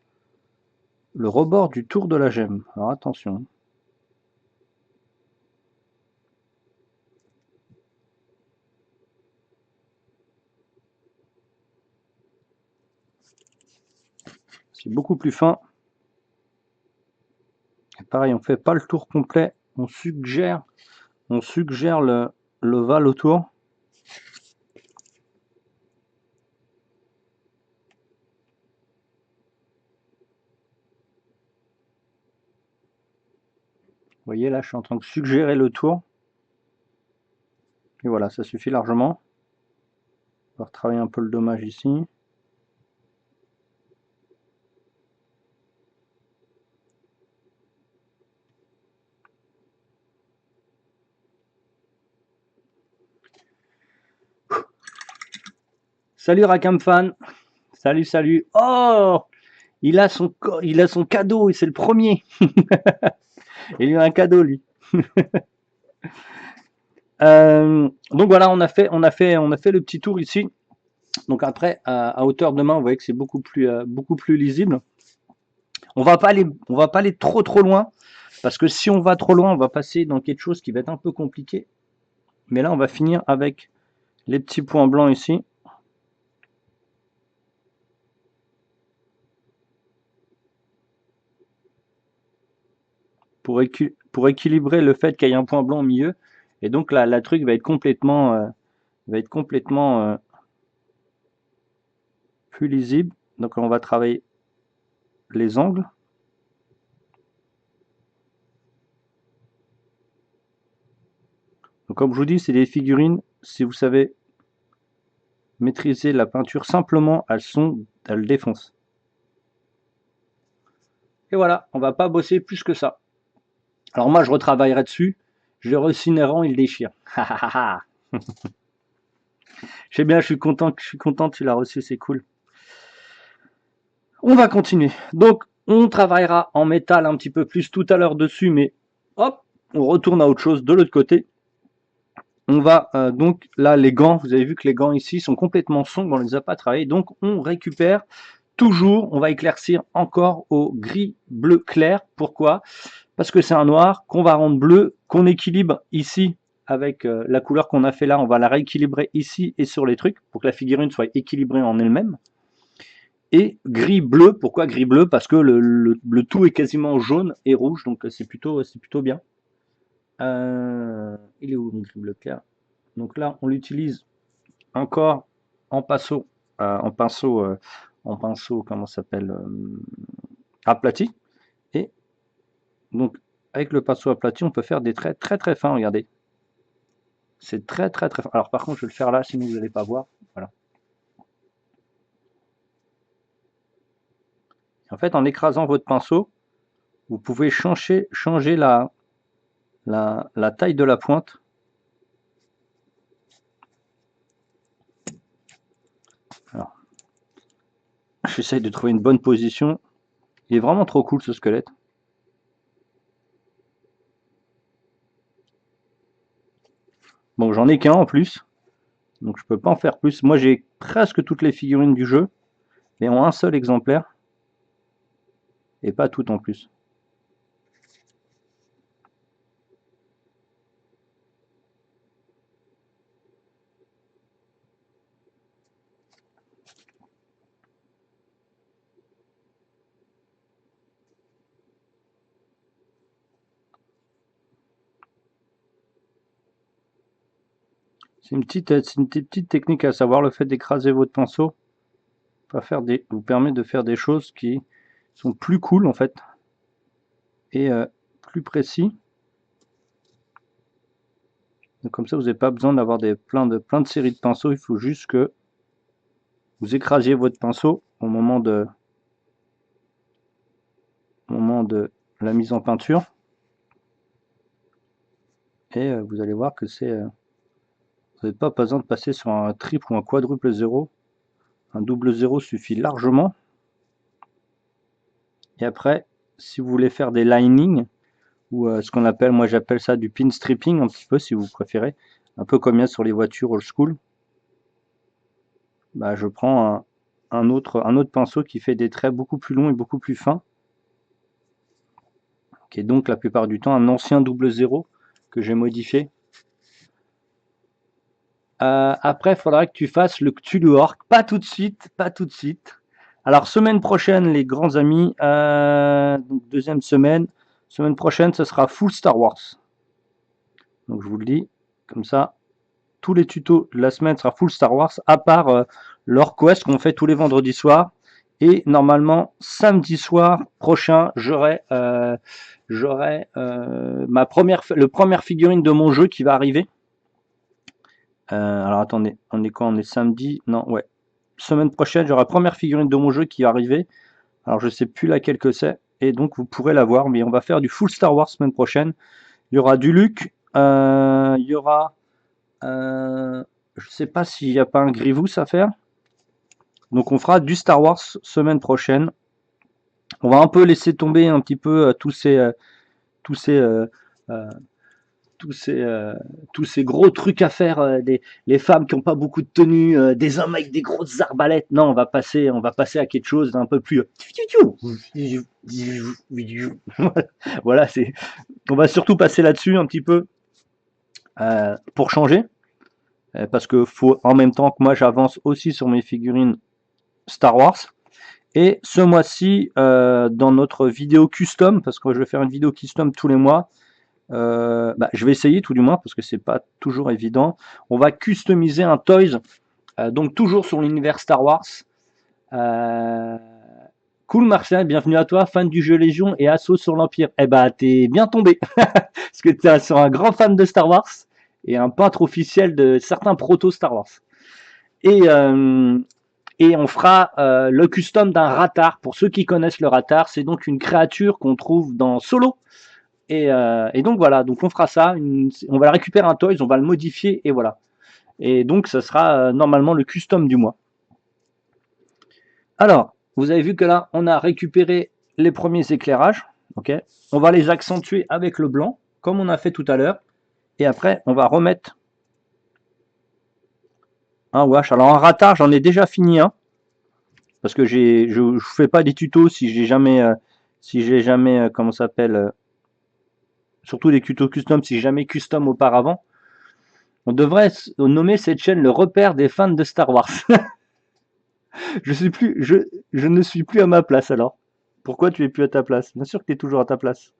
le rebord du tour de la gemme. Alors attention. C'est beaucoup plus fin. Et pareil, on fait pas le tour complet. On suggère l'ovale autour. Vous voyez, là, je suis en train de suggérer le tour. Et voilà, ça suffit largement. On va retravailler un peu le dommage ici. Salut Rakamfan. Salut, salut. Oh, il a son cadeau et c'est le premier. Il a un cadeau, lui. Donc voilà, on a fait le petit tour ici. Donc après, à hauteur de main, vous voyez que c'est beaucoup plus lisible. On va pas aller trop loin, parce que si on va trop loin, on va passer dans quelque chose qui va être un peu compliqué. Mais là, on va finir avec les petits points blancs ici. Pour équilibrer le fait qu'il y ait un point blanc au milieu. Et donc là, la truc va être complètement plus lisible. Donc on va travailler les angles. Donc, comme je vous dis, c'est des figurines, si vous savez maîtriser la peinture simplement, elles défoncent. Et voilà, on va pas bosser plus que ça. Alors moi, je retravaillerai dessus, je le recinéran, il déchire. Je sais bien, je suis content, tu l'as reçu, c'est cool. On va continuer. Donc, on travaillera en métal un petit peu plus tout à l'heure dessus, mais hop, on retourne à autre chose de l'autre côté. On va donc, là, les gants, vous avez vu que les gants ici sont complètement sombres, on ne les a pas travaillés, donc on récupère toujours, on va éclaircir encore au gris bleu clair. Pourquoi? Parce que c'est un noir qu'on va rendre bleu, qu'on équilibre ici avec la couleur qu'on a fait là, on va la rééquilibrer ici et sur les trucs pour que la figurine soit équilibrée en elle-même. Et gris-bleu, pourquoi gris-bleu? Parce que le tout est quasiment jaune et rouge, donc c'est plutôt bien. Il est où mon gris-bleu clair? Donc là, on l'utilise encore en pinceau, comment ça s'appelle, aplati. Et donc, avec le pinceau aplati, on peut faire des traits très très fins, regardez. C'est très très très fin. Alors par contre, je vais le faire là, sinon vous n'allez pas voir. Voilà. En fait, en écrasant votre pinceau, vous pouvez changer la taille de la pointe. Alors, j'essaye de trouver une bonne position. Il est vraiment trop cool ce squelette. Bon, j'en ai qu'un en plus, donc je peux pas en faire plus. Moi, j'ai presque toutes les figurines du jeu, mais en un seul exemplaire, et pas toutes en plus. C'est une petite technique à savoir, le fait d'écraser votre pinceau vous permet de faire des choses qui sont plus cool en fait et plus précis. Donc, comme ça, vous n'avez pas besoin d'avoir plein de séries de pinceaux. Il faut juste que vous écrasiez votre pinceau au moment de la mise en peinture. Et vous allez voir que vous n'avez pas besoin de passer sur un triple ou un quadruple zéro. Un double zéro suffit largement. Et après, si vous voulez faire des linings, ou ce qu'on appelle, moi j'appelle ça du pin stripping un petit peu si vous préférez, un peu comme il y a sur les voitures old school, bah, je prends un autre pinceau qui fait des traits beaucoup plus longs et beaucoup plus fins, qui est donc la plupart du temps un ancien double zéro que j'ai modifié. Après, il faudra que tu fasses le Cthulhu Orc, pas tout de suite, pas tout de suite. Alors, semaine prochaine, les grands amis, donc deuxième semaine prochaine, ce sera full Star Wars. Donc, je vous le dis, comme ça, tous les tutos de la semaine sera full Star Wars, à part l'Orquest qu'on fait tous les vendredis soirs. Et normalement, samedi soir prochain, j'aurai ma première figurine de mon jeu qui va arriver. Alors attendez, on est quoi? On est samedi? Non, ouais. Semaine prochaine, j'aurai la première figurine de mon jeu qui va arriver. Alors je sais plus laquelle que c'est, et donc vous pourrez la voir, mais on va faire du full Star Wars semaine prochaine. Il y aura du Luke, il y aura... je sais pas s'il n'y a pas un Grievous à faire. Donc on fera du Star Wars semaine prochaine. On va un peu laisser tomber un petit peu tous ces gros trucs à faire, les femmes qui n'ont pas beaucoup de tenue, des hommes avec des grosses arbalètes. Non, on va passer à quelque chose d'un peu plus. Voilà, on va surtout passer là-dessus un petit peu pour changer, parce que faut en même temps que moi j'avance aussi sur mes figurines Star Wars. Et ce mois-ci, dans notre vidéo custom, parce que je vais faire une vidéo custom tous les mois. Je vais essayer tout du moins parce que c'est pas toujours évident. On va customiser un Toys, donc toujours sur l'univers Star Wars. Cool Martial, bienvenue à toi, fan du jeu Légion et assaut sur l'Empire. Eh bah t'es bien tombé parce que t'es sur un grand fan de Star Wars et un peintre officiel de certains proto Star Wars. Et on fera le custom d'un Ratar. Pour ceux qui connaissent le Ratar, c'est donc une créature qu'on trouve dans Solo. Et donc voilà, donc on fera ça. On va récupérer un Toys, on va le modifier et voilà. Et donc ça sera normalement le custom du mois. Alors, vous avez vu que là, on a récupéré les premiers éclairages. Ok, on va les accentuer avec le blanc, comme on a fait tout à l'heure. Et après, on va remettre un wash. Alors en Ratar, j'en ai déjà fini un. Parce que je fais pas des tutos si j'ai jamais, comment ça s'appelle, surtout les tutos custom, si j'ai jamais custom auparavant. On devrait nommer cette chaîne le repère des fans de Star Wars. Je ne suis plus à ma place alors. Pourquoi tu es plus à ta place? Bien sûr que tu es toujours à ta place.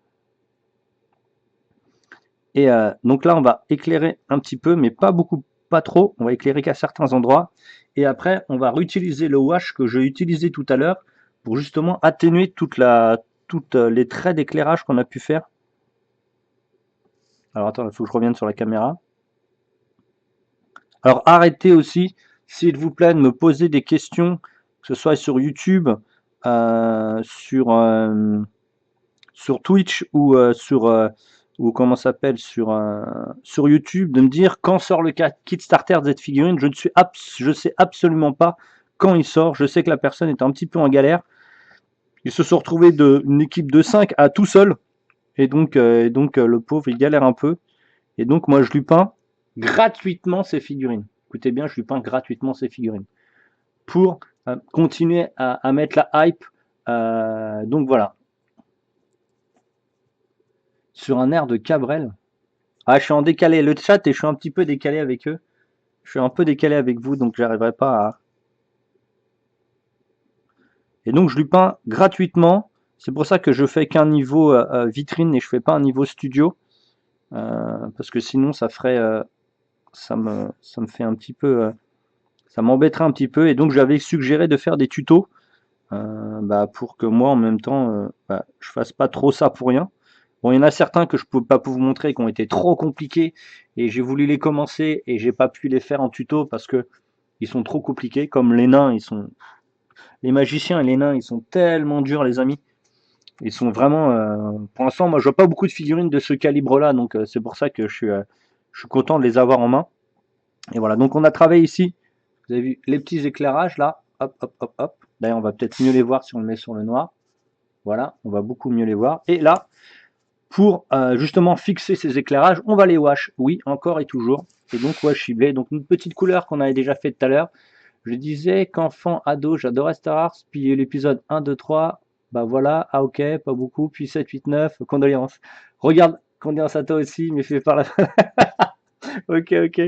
Et donc là, on va éclairer un petit peu, mais pas beaucoup, pas trop. On va éclairer qu'à certains endroits. Et après, on va réutiliser le wash que j'ai utilisé tout à l'heure pour justement atténuer toutes les traits d'éclairage qu'on a pu faire. Alors attends, il faut que je revienne sur la caméra. Alors arrêtez aussi, s'il vous plaît, de me poser des questions, que ce soit sur YouTube, sur Twitch ou comment ça s'appelle sur YouTube, de me dire quand sort le Kickstarter de cette figurine. Je sais absolument pas quand il sort. Je sais que la personne est un petit peu en galère. Ils se sont retrouvés d'une équipe de 5 à tout seul. Et donc le pauvre, il galère un peu. Et donc moi, je lui peins gratuitement ces figurines. Écoutez bien, je lui peins gratuitement ces figurines. Pour continuer à mettre la hype. Donc voilà. Sur un air de Cabrel. Ah, je suis en décalé. Le chat et je suis un petit peu décalé avec eux. Je suis un peu décalé avec vous, donc j'arriverai pas à... Et donc je lui peins gratuitement. C'est pour ça que je fais qu'un niveau vitrine et je fais pas un niveau studio. Parce que sinon ça ferait... ça me fait un petit peu... ça m'embêterait un petit peu. Et donc j'avais suggéré de faire des tutos. Pour que moi en même temps je fasse pas trop ça pour rien. Bon, il y en a certains que je peux pas vous montrer qui ont été trop compliqués et j'ai voulu les commencer et j'ai pas pu les faire en tuto parce que ils sont trop compliqués. Comme les nains, les magiciens et les nains, ils sont tellement durs, les amis. Ils sont vraiment, pour l'instant, moi je vois pas beaucoup de figurines de ce calibre-là, donc c'est pour ça que je suis content de les avoir en main. Et voilà, donc on a travaillé ici. Vous avez vu les petits éclairages là, hop, hop, hop, hop. D'ailleurs, on va peut-être mieux les voir si on le met sur le noir. Voilà, on va beaucoup mieux les voir. Et là, pour justement fixer ces éclairages, on va les wash. Oui, encore et toujours. Et donc wash ciblé. Donc une petite couleur qu'on avait déjà fait tout à l'heure. Je disais qu'enfant, ado, j'adorais Star Wars. Puis l'épisode 1, 2, 3, bah voilà, ah ok, pas beaucoup. Puis 7, 8, 9, condoléances. Regarde, condoléances à toi aussi, mais fait par la... ok, ok.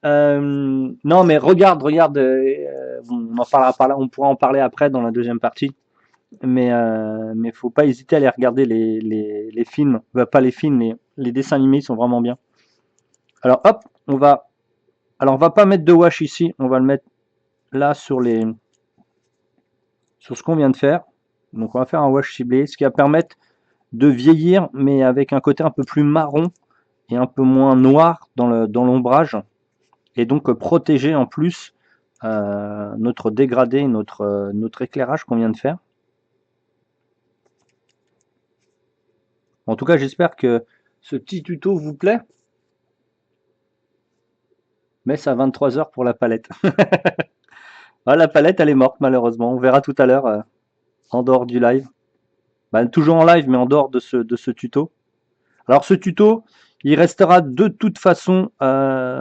Non, mais regarde, on en parlera par là, on pourra en parler après dans la deuxième partie. Mais faut pas hésiter à aller regarder les films. Pas les films, mais les dessins animés, ils sont vraiment bien. Alors hop, on va pas mettre de wash ici, on va le mettre là sur ce qu'on vient de faire. Donc on va faire un wash ciblé, ce qui va permettre de vieillir, mais avec un côté un peu plus marron et un peu moins noir dans l'ombrage, et donc protéger en plus notre dégradé, notre éclairage qu'on vient de faire. En tout cas, j'espère que ce petit tuto vous plaît. Mais c'est à 23h pour la palette. Ah, la palette, elle est morte, malheureusement. On verra tout à l'heure, en dehors du live. Toujours en live, mais en dehors de ce tuto. Alors, ce tuto, il restera de toute façon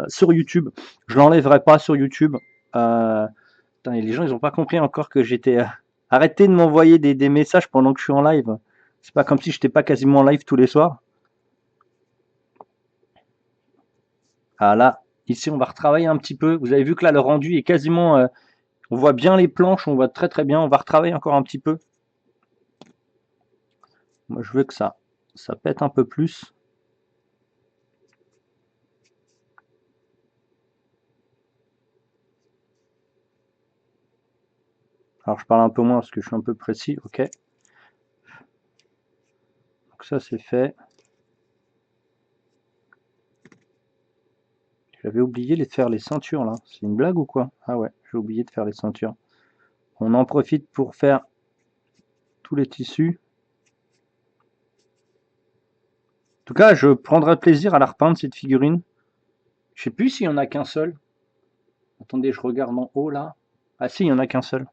sur YouTube. Je l'enlèverai pas sur YouTube. Putain, et les gens, ils n'ont pas compris encore que j'étais... Arrêtez de m'envoyer des messages pendant que je suis en live. C'est pas comme si j'étais pas quasiment en live tous les soirs. Ah là, ici, on va retravailler un petit peu. Vous avez vu que là, le rendu est quasiment... on voit bien les planches, on voit très très bien. On va retravailler encore un petit peu. Moi, je veux que ça pète un peu plus. Alors, je parle un peu moins parce que je suis un peu précis. Ok. Donc ça, c'est fait. J'avais oublié de faire les ceintures là. C'est une blague ou quoi? Ah ouais, j'ai oublié de faire les ceintures. On en profite pour faire tous les tissus. En tout cas, je prendrai plaisir à la repeindre cette figurine. Je sais plus s'il y en a qu'un seul. Attendez, je regarde en haut là. Ah si, il y en a qu'un seul.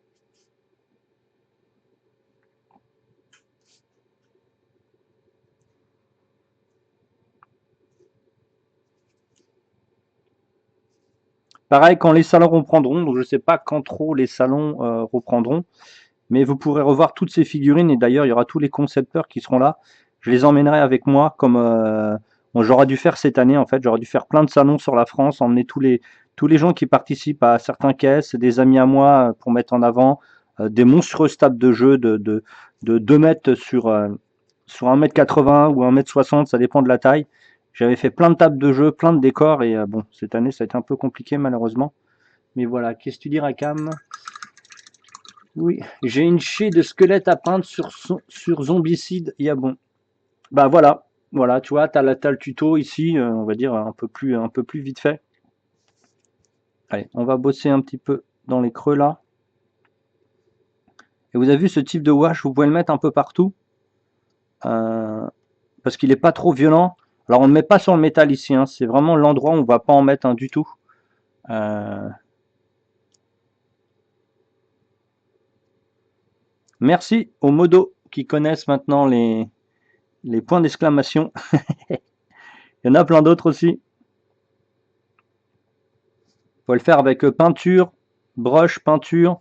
Pareil, quand les salons reprendront, donc je ne sais pas quand trop les salons reprendront, mais vous pourrez revoir toutes ces figurines et d'ailleurs il y aura tous les concepteurs qui seront là. Je les emmènerai avec moi comme bon, j'aurais dû faire cette année en fait, j'aurais dû faire plein de salons sur la France, emmener tous les gens qui participent à certains caisses, des amis à moi pour mettre en avant des monstrueuses tables de jeu de 2 mètres sur 1,80 m ou 1,60 m, ça dépend de la taille. J'avais fait plein de tables de jeu, plein de décors et bon, cette année ça a été un peu compliqué malheureusement. Mais voilà, qu'est-ce que tu dis Rakam? Oui, j'ai une chier de squelette à peindre sur Zombicide, il y a bon. Bah voilà, voilà, tu vois, t'as le tuto ici, on va dire un peu plus vite fait. Allez, on va bosser un petit peu dans les creux là. Et vous avez vu ce type de wash, vous pouvez le mettre un peu partout. Parce qu'il n'est pas trop violent. Alors on ne le met pas sur le métal ici, hein, c'est vraiment l'endroit où on ne va pas en mettre un du tout. Merci aux modos qui connaissent maintenant les points d'exclamation. Il y en a plein d'autres aussi. Faut le faire avec peinture, brush, peinture.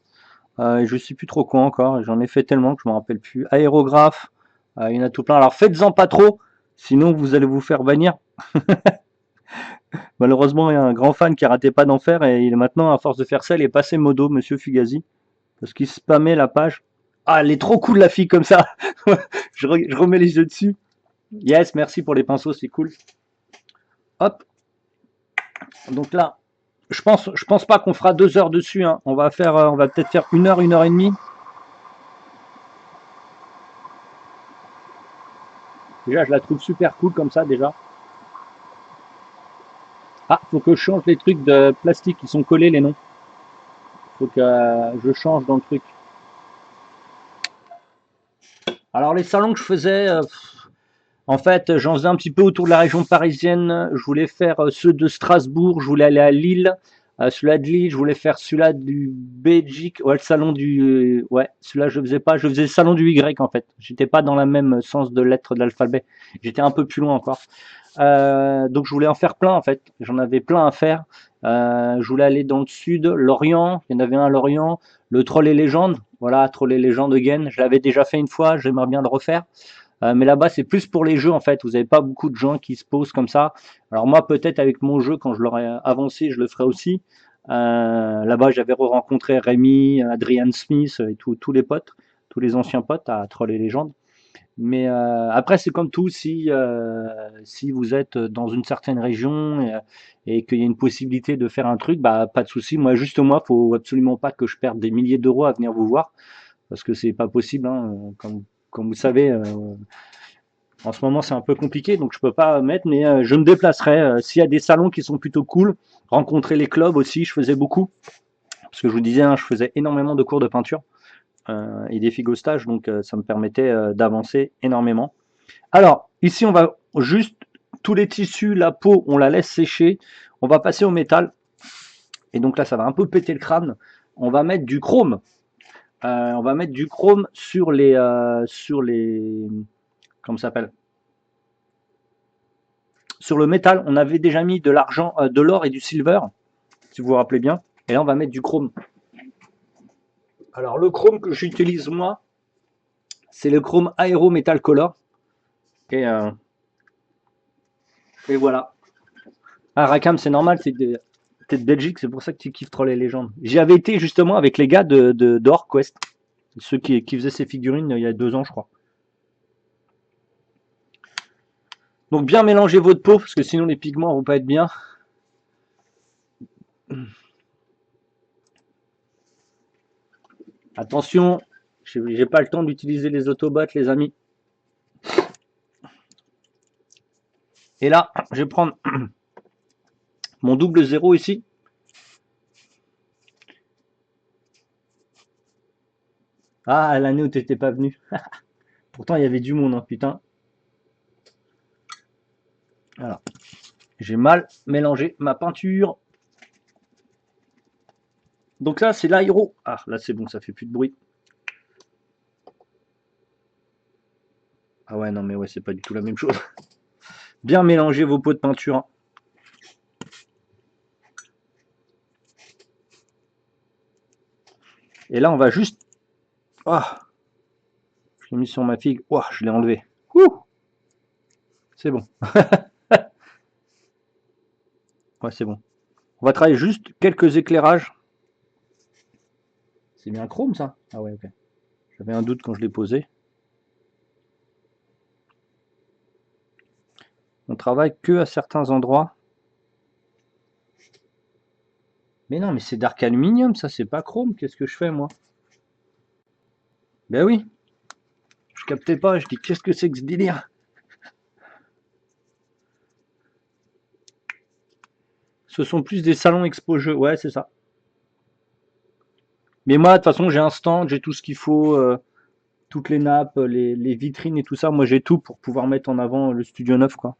Je ne sais plus trop quoi encore. J'en ai fait tellement que je ne me rappelle plus. Aérographe, il y en a tout plein. Alors faites-en pas trop, sinon vous allez vous faire bannir. Malheureusement, il y a un grand fan qui arrêtait pas d'en faire et il est maintenant, à force de faire ça, il est passé modo, Monsieur Fugazi, parce qu'il spammait la page. Ah, elle est trop cool la fille comme ça. je remets les yeux dessus. Yes, merci pour les pinceaux, c'est cool. Hop. Donc là, je pense pas qu'on fera 2 heures dessus. Hein. On va peut-être faire 1 heure, 1 heure et demie. Déjà, je la trouve super cool comme ça déjà. Ah, faut que je change les trucs de plastique qui sont collés les noms. Faut que je change dans le truc. Alors les salons que je faisais, en fait, j'en faisais un petit peu autour de la région parisienne. Je voulais faire ceux de Strasbourg, je voulais aller à Lille. Celui-là de Lille, je voulais faire celui-là du Belgique. Ouais, le salon du. Ouais, celui-là, je faisais pas. Je faisais le salon du Y en fait. J'étais pas dans le même sens de lettres de l'alphabet. J'étais un peu plus loin encore. Donc, je voulais en faire plein en fait. J'en avais plein à faire. Je voulais aller dans le sud, Lorient. Il y en avait un à Lorient. Le Troll et Légende. Voilà, Troll et Légende again. Je l'avais déjà fait une fois. J'aimerais bien le refaire. Mais là-bas, c'est plus pour les jeux en fait. Vous n'avez pas beaucoup de gens qui se posent comme ça. Alors moi, peut-être avec mon jeu, quand je l'aurai avancé, je le ferai aussi. Là-bas, j'avais rencontré Rémi, Adrian Smith et tous les potes, tous les anciens potes à Troll et Légende. Mais après, c'est comme tout, si vous êtes dans une certaine région et qu'il y a une possibilité de faire un truc, bah pas de souci. Moi, juste moi, faut absolument pas que je perde des milliers d'euros à venir vous voir, parce que c'est pas possible. Hein, comme vous savez, en ce moment, c'est un peu compliqué, donc je peux pas mettre, mais je me déplacerai. S'il y a des salons qui sont plutôt cool, rencontrer les clubs aussi, je faisais beaucoup, parce que je vous disais, hein, je faisais énormément de cours de peinture et des figostages, donc ça me permettait d'avancer énormément. Alors, ici, on va juste, tous les tissus, la peau, on la laisse sécher. On va passer au métal. Et donc là, ça va un peu péter le crâne. On va mettre du chrome. On va mettre du chrome sur les, comment ça s'appelle? Sur le métal, on avait déjà mis de l'argent, de l'or et du silver, si vous vous rappelez bien. Et là, on va mettre du chrome. Alors, le chrome que j'utilise moi, c'est le chrome Aero Metal Color. Et, euh, et voilà. Ah, Rakam, c'est normal, t'es de Belgique, c'est pour ça que tu kiffes trop les légendes. J'y avais été justement avec les gars d'Orquest, ceux qui faisaient ces figurines il y a 2 ans, je crois. Donc bien mélanger votre peau, parce que sinon les pigments vont pas être bien. Attention, j'ai pas le temps d'utiliser les autobots, les amis. Et là, je vais prendre Mon double zéro ici. Ah, l'année où t'étais pas venu. Pourtant, il y avait du monde, hein, putain. Voilà. J'ai mal mélangé ma peinture. Donc là, c'est l'aéro. Ah, là, c'est bon, ça fait plus de bruit. Ah ouais, non, mais ouais, c'est pas du tout la même chose. Bien mélanger vos pots de peinture, hein. Et là, on va juste... Ah, je l'ai mis sur ma figue. Ouah, je l'ai enlevé. Ouh, c'est bon. Ouais, c'est bon. On va travailler juste quelques éclairages. C'est bien chrome, ça? Ah ouais, ok. J'avais un doute quand je l'ai posé. On travaille que à certains endroits. Mais non, mais c'est dark aluminium, ça, c'est pas chrome. Qu'est-ce que je fais, moi? Ben oui. Je captais pas, je dis, qu'est-ce que c'est que ce délire? Ce sont plus des salons expo jeux. Ouais, c'est ça. Mais moi, de toute façon, j'ai un stand, j'ai tout ce qu'il faut, toutes les nappes, les vitrines et tout ça. Moi, j'ai tout pour pouvoir mettre en avant le studio neuf, quoi.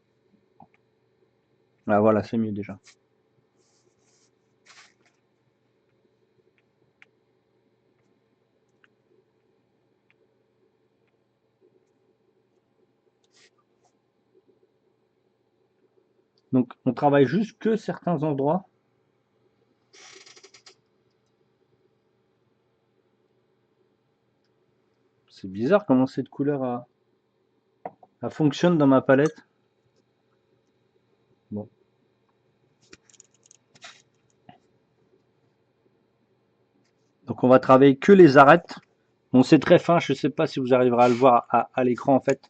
Ah voilà, c'est mieux déjà. Donc, on travaille juste que certains endroits. C'est bizarre comment cette couleur fonctionne dans ma palette. Bon. Donc, on va travailler que les arêtes. Bon, c'est très fin, je ne sais pas si vous arriverez à le voir à l'écran en fait.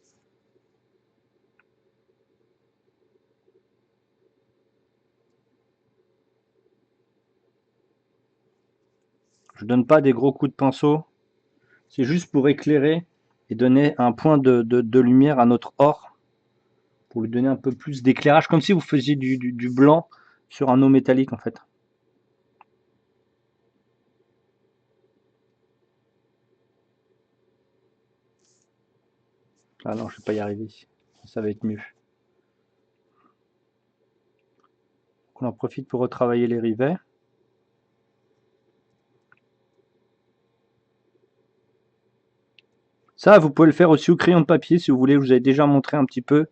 Je donne pas des gros coups de pinceau. C'est juste pour éclairer et donner un point de lumière à notre or. Pour lui donner un peu plus d'éclairage, comme si vous faisiez du blanc sur un eau métallique en fait. Ah non, je vais pas y arriver. Ça va être mieux. On en profite pour retravailler les rivets. Ça, vous pouvez le faire aussi au crayon de papier si vous voulez. Je vous avez déjà montré un petit peu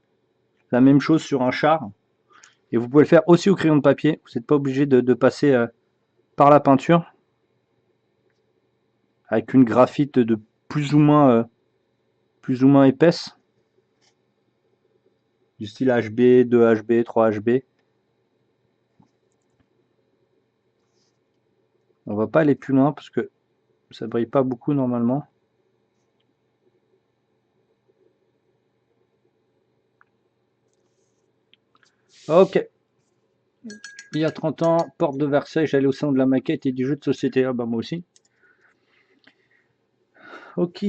la même chose sur un char. Et vous pouvez le faire aussi au crayon de papier. Vous n'êtes pas obligé de passer par la peinture. Avec une graphite de plus ou moins épaisse. Du style HB, 2HB, 3HB. On va pas aller plus loin parce que ça brille pas beaucoup normalement. Ok. Il y a 30 ans, porte de Versailles, j'allais au salon de la maquette et du jeu de société. Ah bah moi aussi. Ok.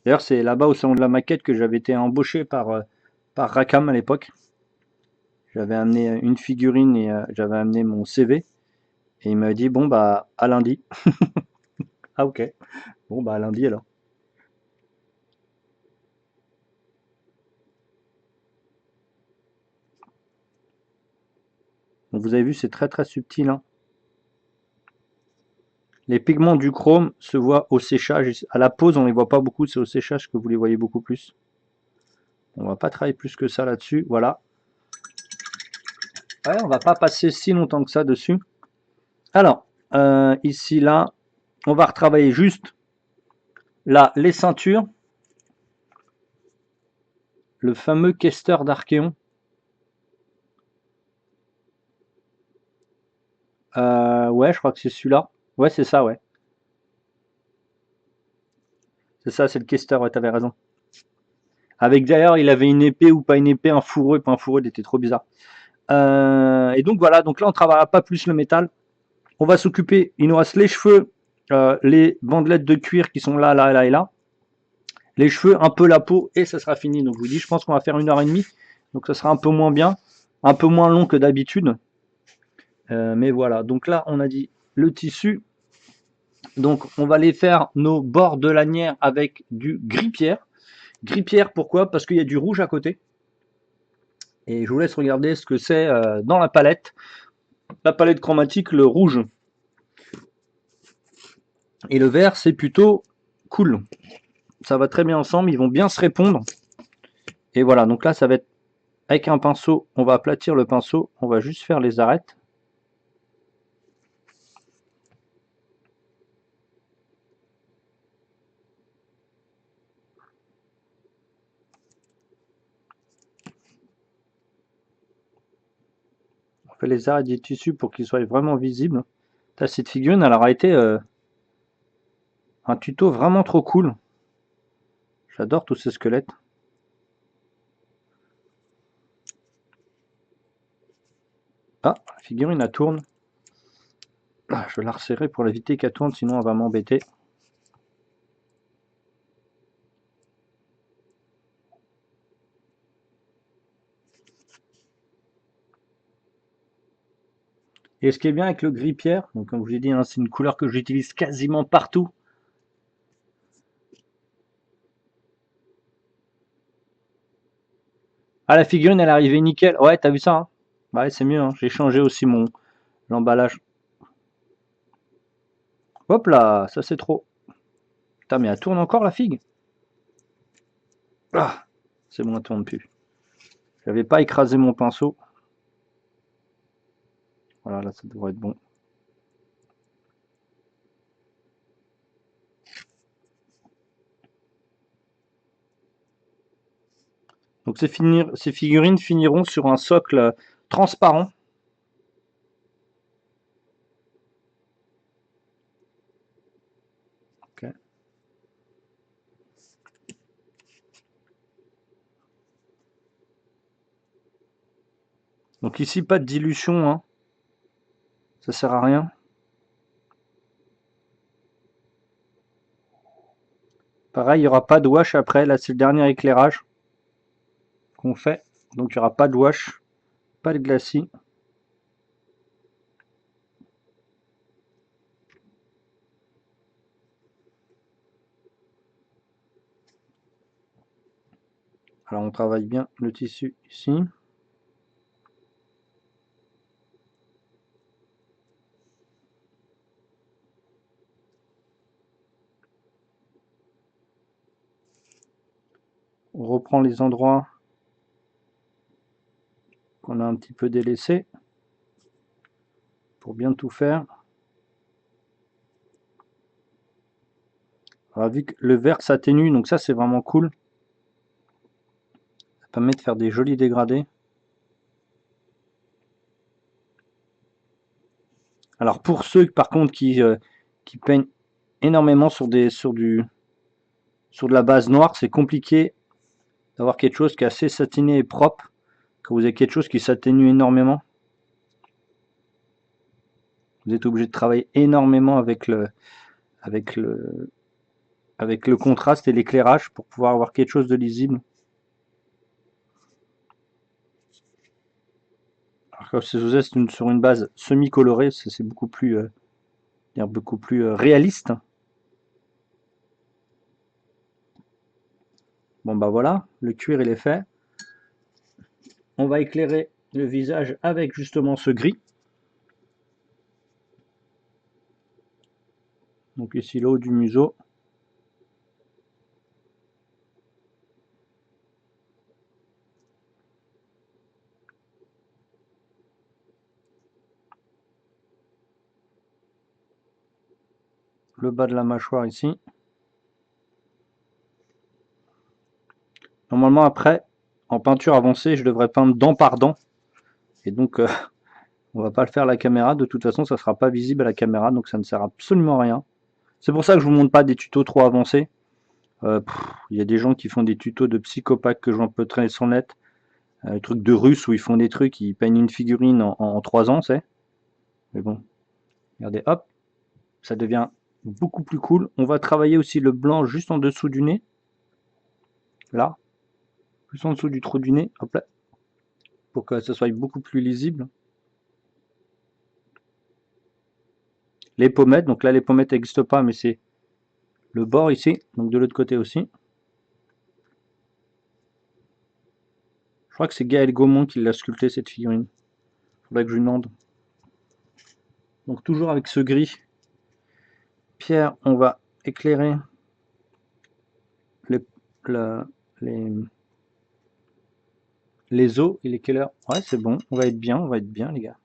D'ailleurs, c'est là-bas au salon de la maquette que j'avais été embauché par Rackham à l'époque. J'avais amené une figurine et j'avais amené mon CV. Et il m'a dit, bon bah à lundi. Ah ok. Bon bah à lundi alors. Donc, vous avez vu, c'est très très subtil, hein. Les pigments du chrome se voient au séchage. À la pose, on ne les voit pas beaucoup, c'est au séchage que vous les voyez beaucoup plus. On va pas travailler plus que ça là-dessus. Voilà. Ouais, on va pas passer si longtemps que ça dessus. Alors, ici, là, on va retravailler juste là les ceintures. Le fameux questeur d'Archéon. Ouais, je crois que c'est celui-là. Ouais, c'est ça, ouais. C'est ça, c'est le questeur, ouais, t'avais raison. Avec d'ailleurs, il avait une épée ou pas une épée, un fourreau et pas un fourreau, il était trop bizarre. Et donc voilà, donc là on travaillera pas plus le métal. On va s'occuper, il nous reste les cheveux les bandelettes de cuir qui sont là, là, là et là, les cheveux, un peu la peau, et ça sera fini. Donc je vous dis, je pense qu'on va faire 1h30, donc ça sera un peu moins bien, un peu moins long que d'habitude. Mais voilà, donc là on a dit le tissu. Donc on va aller faire nos bords de lanière avec du gris-pierre. Gris-pierre, pourquoi? Parce qu'il y a du rouge à côté. Et je vous laisse regarder ce que c'est dans la palette. La palette chromatique, le rouge et le vert, c'est plutôt cool. Ça va très bien ensemble, ils vont bien se répondre. Et voilà, donc là ça va être avec un pinceau, on va aplatir le pinceau, on va juste faire les arêtes. On fait les arêtes du tissu pour qu'ils soient vraiment visibles. Là, cette figurine, elle aura été un tuto vraiment trop cool. J'adore tous ces squelettes. Ah, la figurine, elle tourne. Ah, je vais la resserrer pour éviter qu'elle tourne, sinon elle va m'embêter. Et ce qui est bien avec le gris pierre, donc comme je vous ai dit, hein, c'est une couleur que j'utilise quasiment partout. Ah, la figurine, elle est arrivée nickel. Ouais, t'as vu ça, hein? Ouais, c'est mieux, hein. J'ai changé aussi l'emballage. Hop là, ça c'est trop. Putain, mais elle tourne encore la figue. Ah, c'est bon, elle tourne plus. J'avais pas écrasé mon pinceau. Voilà, là ça devrait être bon. Donc ces figurines finiront sur un socle transparent. Okay. Donc ici, pas de dilution, hein. Ça sert à rien. Pareil, il n'y aura pas de wash après. Là, c'est le dernier éclairage qu'on fait. Donc il n'y aura pas de wash, pas de glacis. Alors on travaille bien le tissu ici. On reprend les endroits qu'on a un petit peu délaissés pour bien tout faire. Alors, vu que le vert s'atténue, donc ça c'est vraiment cool. Ça permet de faire des jolis dégradés. Alors pour ceux par contre qui peignent énormément sur de la base noire, c'est compliqué d'avoir quelque chose qui est assez satiné et propre, quand vous avez quelque chose qui s'atténue énormément. Vous êtes obligé de travailler énormément avec le contraste et l'éclairage pour pouvoir avoir quelque chose de lisible. Alors que si vous êtes sur une base semi-colorée, c'est beaucoup plus réaliste. Bon bah voilà, le cuir il est fait. On va éclairer le visage avec justement ce gris. Donc ici le haut du museau. Le bas de la mâchoire ici. Normalement après, en peinture avancée, je devrais peindre dent par dent. Et donc on va pas le faire à la caméra, de toute façon ça sera pas visible à la caméra, donc ça ne sert absolument à rien. C'est pour ça que je vous montre pas des tutos trop avancés. Il y a des gens qui font des tutos de psychopathes que j'en peux très sans net. Trucs de russe où ils font des trucs, ils peignent une figurine en 3 ans, c'est. Mais bon, regardez, hop, ça devient beaucoup plus cool. On va travailler aussi le blanc juste en dessous du nez. Là, juste en dessous du trou du nez, hop là, pour que ça soit beaucoup plus lisible. Les pommettes, donc là les pommettes n'existent pas, mais c'est le bord ici, donc de l'autre côté aussi. Je crois que c'est Gaël Gaumont qui l'a sculpté cette figurine. Faudrait que je lui demande. Donc toujours avec ce gris. Pierre, on va éclairer les, les os. Il est quelle heure? Ouais, c'est bon, on va être bien les gars.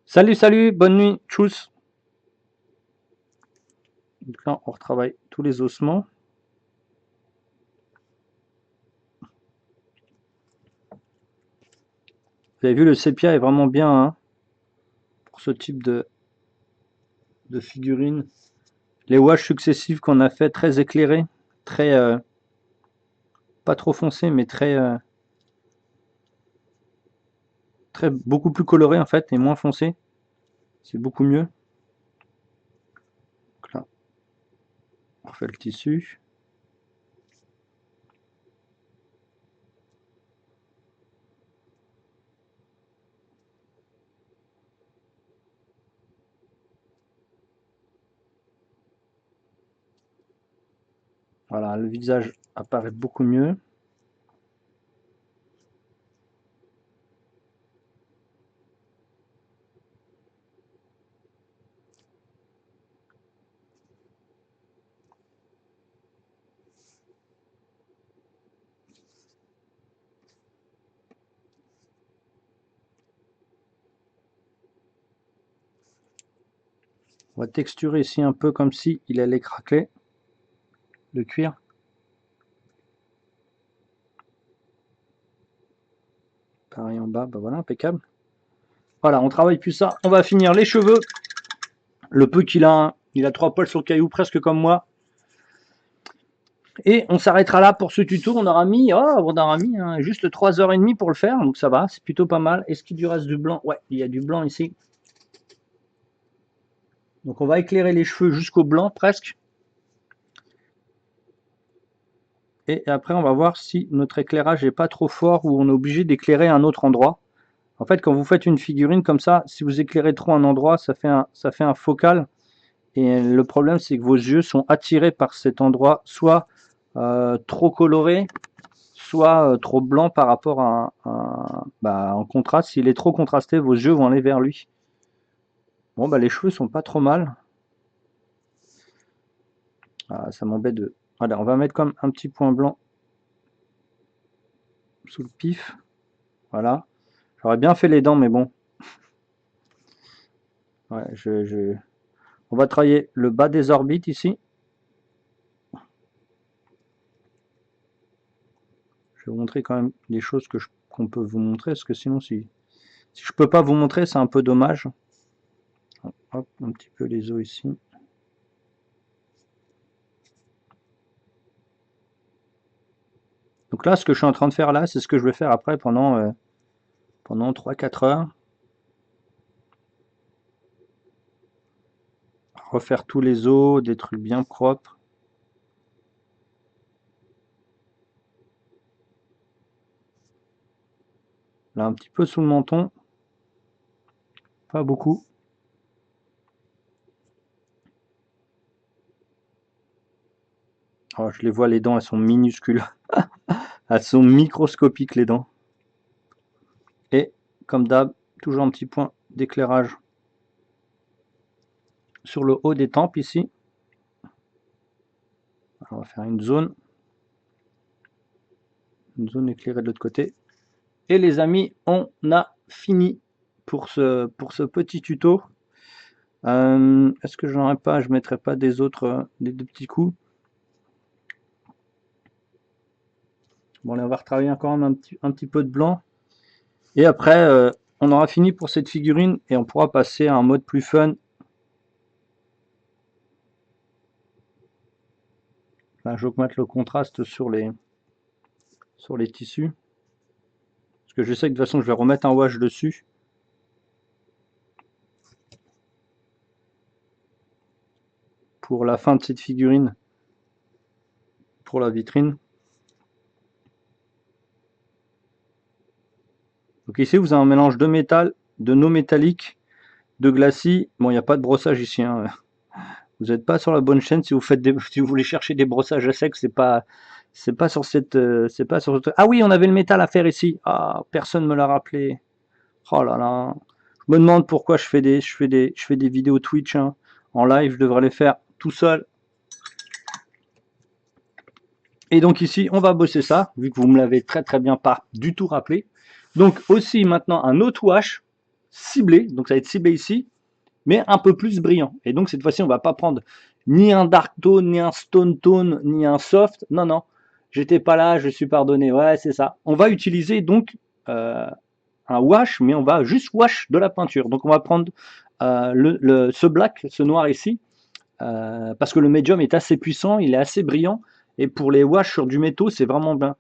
Salut, salut, bonne nuit, tchuss. Donc là, on retravaille tous les ossements. Vous avez vu, le sépia est vraiment bien hein, pour ce type de figurine. Les washes successifs qu'on a fait très éclairés, très pas trop foncés, mais très beaucoup plus colorés en fait et moins foncés. C'est beaucoup mieux. Donc là, on refait le tissu. Voilà, le visage apparaît beaucoup mieux. On va texturer ici un peu comme si il allait craquer le cuir. Pareil en bas, bah voilà, impeccable. Voilà, on travaille plus ça. On va finir les cheveux. Le peu qu'il a, il a 3 poils sur le caillou, presque comme moi. Et on s'arrêtera là pour ce tuto. On aura mis hein, juste 3h30 pour le faire, donc ça va, c'est plutôt pas mal. Est-ce qu'il lui reste du blanc? Ouais, il y a du blanc ici. Donc on va éclairer les cheveux jusqu'au blanc presque. Et après on va voir si notre éclairage n'est pas trop fort ou on est obligé d'éclairer un autre endroit. En fait, quand vous faites une figurine comme ça, si vous éclairez trop un endroit, ça fait un focal. Et le problème, c'est que vos yeux sont attirés par cet endroit, soit trop coloré, soit trop blanc par rapport à en contraste. S'il est trop contrasté, vos yeux vont aller vers lui. Bon, bah les cheveux sont pas trop mal. Ah, ça m'embête de... Voilà, on va mettre comme un petit point blanc sous le pif. Voilà. J'aurais bien fait les dents, mais bon. Ouais, On va travailler le bas des orbites ici. Je vais vous montrer quand même les choses qu'on peut vous montrer, parce que sinon, si je peux pas vous montrer, c'est un peu dommage. Hop, un petit peu les os ici. Donc là, ce que je suis en train de faire là, c'est ce que je vais faire après pendant 3-4 heures. Refaire tous les os, des trucs bien propres. Là, un petit peu sous le menton. Pas beaucoup. Oh, je les vois, les dents, elles sont minuscules. Elles sont microscopiques, les dents. Et, comme d'hab, toujours un petit point d'éclairage sur le haut des tempes, ici. Alors, on va faire une zone éclairée de l'autre côté. Et les amis, on a fini pour ce petit tuto. Est-ce que j'en ai pas, je mettrai pas des autres, des deux petits coups. Bon, là, on va retravailler encore un petit peu de blanc. Et après, on aura fini pour cette figurine et on pourra passer à un mode plus fun. Là, j'augmente le contraste sur les tissus. Parce que je sais que de toute façon, je vais remettre un wash dessus. Pour la fin de cette figurine. Pour la vitrine. Donc ici, vous avez un mélange de métal, de no métallique, de glacis. Bon, il n'y a pas de brossage ici, hein. Vous n'êtes pas sur la bonne chaîne si vous faites si vous voulez chercher des brossages à sec, c'est pas sur cette Ah oui, on avait le métal à faire ici. Ah, personne me l'a rappelé. Oh là là. Je me demande pourquoi je fais des vidéos Twitch, hein, en live, je devrais les faire tout seul. Et donc ici, on va bosser ça, vu que vous me l'avez très très bien pas du tout rappelé. Donc aussi maintenant un autre wash ciblé, donc ça va être ciblé ici, mais un peu plus brillant. Et donc cette fois-ci, on va pas prendre ni un dark tone, ni un stone tone, ni un soft. Non, non, j'étais pas là, je suis pardonné. Ouais, c'est ça. On va utiliser donc un wash, mais on va juste wash de la peinture. Donc on va prendre ce black, ce noir ici, parce que le médium est assez puissant, il est assez brillant. Et pour les wash sur du métaux, c'est vraiment bien.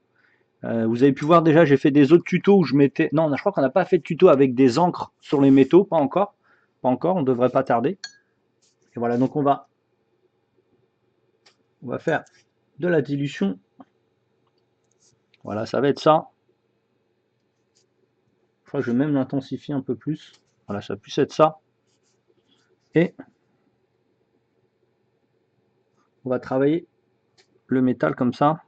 Vous avez pu voir déjà, j'ai fait des autres tutos où je mettais... Non, je crois qu'on n'a pas fait de tuto avec des encres sur les métaux, pas encore. Pas encore, on devrait pas tarder. Et voilà, donc on va faire de la dilution. Voilà, ça va être ça. Je crois que je vais même l'intensifier un peu plus. Voilà, ça puisse être ça. Et on va travailler le métal comme ça.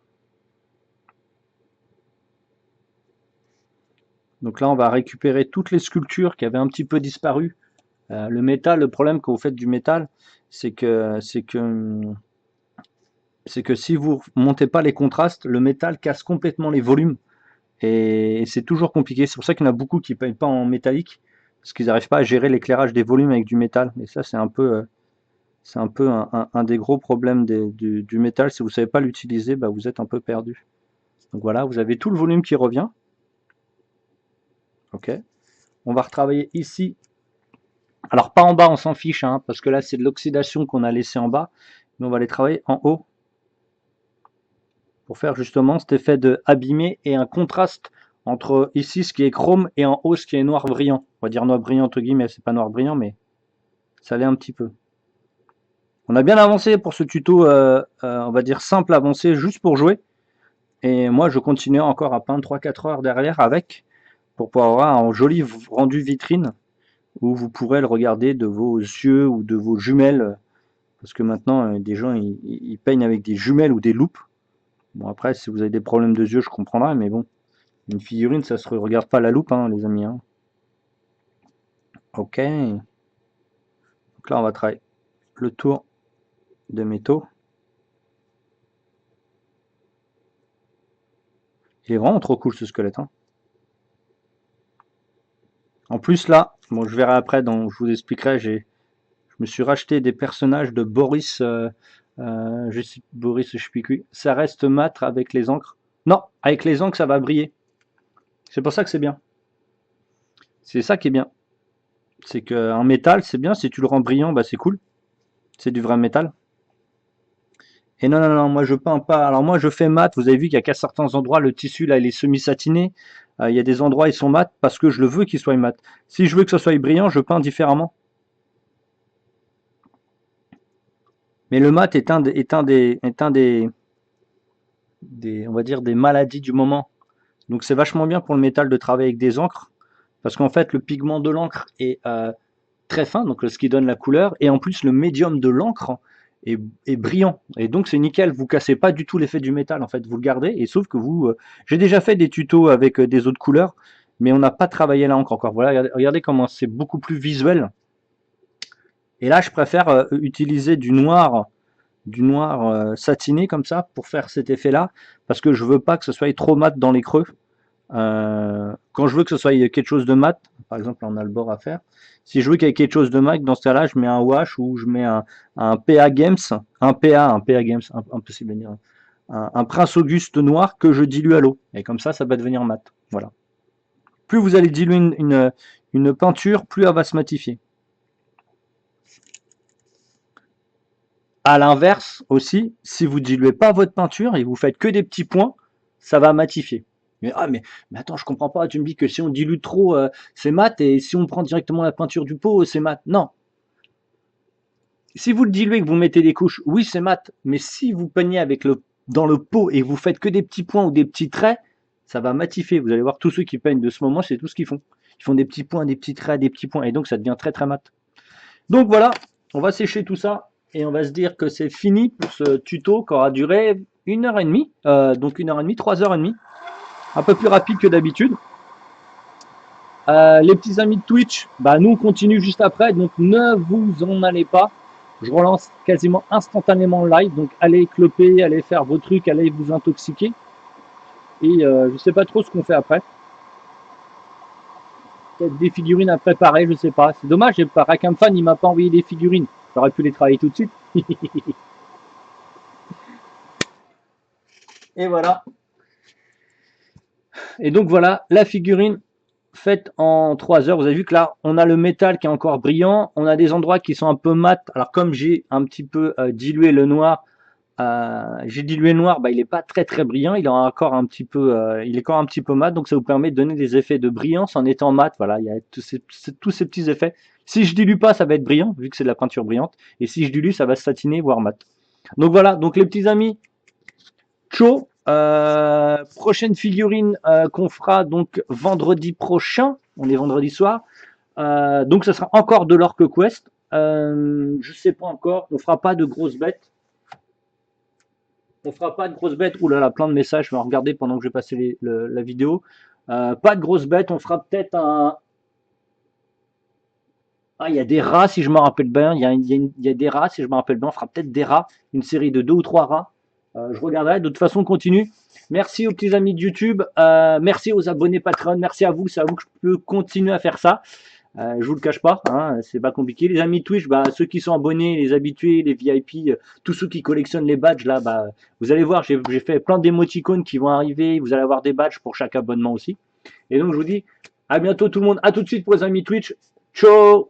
Donc là, on va récupérer toutes les sculptures qui avaient un petit peu disparu. Le métal, le problème quand vous faites du métal, c'est que si vous montez pas les contrastes, le métal casse complètement les volumes. Et c'est toujours compliqué. C'est pour ça qu'il y en a beaucoup qui ne peignent pas en métallique, parce qu'ils n'arrivent pas à gérer l'éclairage des volumes avec du métal. Et ça, c'est un peu un des gros problèmes du métal. Si vous ne savez pas l'utiliser, bah, vous êtes un peu perdu. Donc voilà, vous avez tout le volume qui revient. Ok. On va retravailler ici. Alors pas en bas, on s'en fiche, hein, parce que là c'est de l'oxydation qu'on a laissé en bas. Mais on va les travailler en haut pour faire justement cet effet de abîmé et un contraste entre ici ce qui est chrome et en haut ce qui est noir brillant. On va dire noir brillant entre guillemets, c'est pas noir brillant, mais ça l'est un petit peu. On a bien avancé pour ce tuto, on va dire simple avancé, juste pour jouer. Et moi, je continue encore à peindre 3-4 heures derrière avec, pour pouvoir avoir un joli rendu vitrine, où vous pourrez le regarder de vos yeux ou de vos jumelles. Parce que maintenant, des gens, ils peignent avec des jumelles ou des loupes. Bon, après, si vous avez des problèmes de yeux, je comprendrai, mais bon. Une figurine, ça se regarde pas à la loupe, hein, les amis, hein. Ok. Donc là, on va travailler le tour des métaux. Il est vraiment trop cool ce squelette, hein. En plus là, bon je verrai après, donc je vous expliquerai, je me suis racheté des personnages de Boris, Boris je sais plus qui. Ça reste mat avec les encres. Non, avec les encres ça va briller. C'est pour ça que c'est bien. C'est ça qui est bien. C'est qu'un métal c'est bien, si tu le rends brillant, bah c'est cool. C'est du vrai métal. Et non, non, non, moi je peins pas. Alors moi je fais mat, vous avez vu qu'il y a qu'à certains endroits, le tissu là il est semi-satiné. Il y a des endroits ils sont mat parce que je le veux qu'il soit mat. Si je veux que ce soit brillant, je peins différemment. Mais le mat est on va dire des maladies du moment. Donc c'est vachement bien pour le métal de travailler avec des encres, parce qu'en fait le pigment de l'encre est très fin, donc ce qui donne la couleur, et en plus le médium de l'encre est brillant. Et donc c'est nickel, vous cassez pas du tout l'effet du métal, en fait, vous le gardez, et sauf que j'ai déjà fait des tutos avec des autres couleurs, mais on n'a pas travaillé l'encre encore. Voilà, regardez comment c'est beaucoup plus visuel. Et là je préfère utiliser du noir satiné comme ça pour faire cet effet là, parce que je veux pas que ce soit trop mat dans les creux. Quand je veux que ce soit quelque chose de mat, par exemple on a le bord à faire, si je veux qu'il y ait quelque chose de mat, dans ce cas là je mets un wash ou je mets un PA Games, un PA Games, impossible à dire, un Prince Auguste noir que je dilue à l'eau, et comme ça va devenir mat. Voilà. Plus vous allez diluer une peinture, plus elle va se matifier. À l'inverse aussi, si vous diluez pas votre peinture et vous faites que des petits points, ça va matifier. Mais attends, je comprends pas, tu me dis que si on dilue trop, c'est mat, et si on prend directement la peinture du pot, c'est mat. Non. Si vous le diluez et que vous mettez des couches, oui, c'est mat. Mais si vous peignez dans le pot et vous faites que des petits points ou des petits traits, ça va matifier. Vous allez voir, tous ceux qui peignent de ce moment, c'est tout ce qu'ils font. Ils font des petits points, des petits traits, des petits points. Et donc, ça devient très, très mat. Donc voilà, on va sécher tout ça et on va se dire que c'est fini pour ce tuto qui aura duré 1h30. Donc 1h30, 3h30. Un peu plus rapide que d'habitude. Les petits amis de Twitch, bah nous on continue juste après, donc ne vous en allez pas. Je relance quasiment instantanément le live, donc allez cloper, allez faire vos trucs, allez vous intoxiquer. Et je sais pas trop ce qu'on fait après. Peut-être des figurines à préparer, je sais pas. C'est dommage, Rakam Fan il m'a pas envoyé des figurines. J'aurais pu les travailler tout de suite. Et voilà. Et donc voilà, la figurine faite en 3 heures. Vous avez vu que là, on a le métal qui est encore brillant. On a des endroits qui sont un peu mat. Alors comme j'ai un petit peu dilué le noir, bah, il n'est pas très très brillant. Il est encore un petit peu, il est encore un petit peu mat. Donc ça vous permet de donner des effets de brillance en étant mat. Voilà, il y a tous ces petits effets. Si je dilue pas, ça va être brillant vu que c'est de la peinture brillante. Et si je dilue, ça va satiner voire mat. Donc voilà. Donc les petits amis, ciao. Prochaine figurine qu'on fera donc vendredi prochain. On est vendredi soir. Donc ça sera encore de l'Orc Quest. Je sais pas encore. On fera pas de grosses bêtes. On fera pas de grosses bêtes. Ouh là là, plein de messages. Je vais en regarder pendant que je vais passer la vidéo. Pas de grosses bêtes. On fera peut-être un. Ah, il y a des rats si je me rappelle bien. Il y a des rats si je me rappelle bien. On fera peut-être des rats. Une série de 2 ou 3 rats. Je regarderai. De toute façon, on continue. Merci aux petits amis de YouTube. Merci aux abonnés Patreon. Merci à vous. C'est à vous que je peux continuer à faire ça. Je vous le cache pas, hein, c'est pas compliqué. Les amis Twitch, bah, ceux qui sont abonnés, les habitués, les VIP, tous ceux qui collectionnent les badges, là, bah, vous allez voir, j'ai fait plein d'émoticônes qui vont arriver. Vous allez avoir des badges pour chaque abonnement aussi. Et donc, je vous dis à bientôt tout le monde. À tout de suite pour les amis Twitch. Ciao!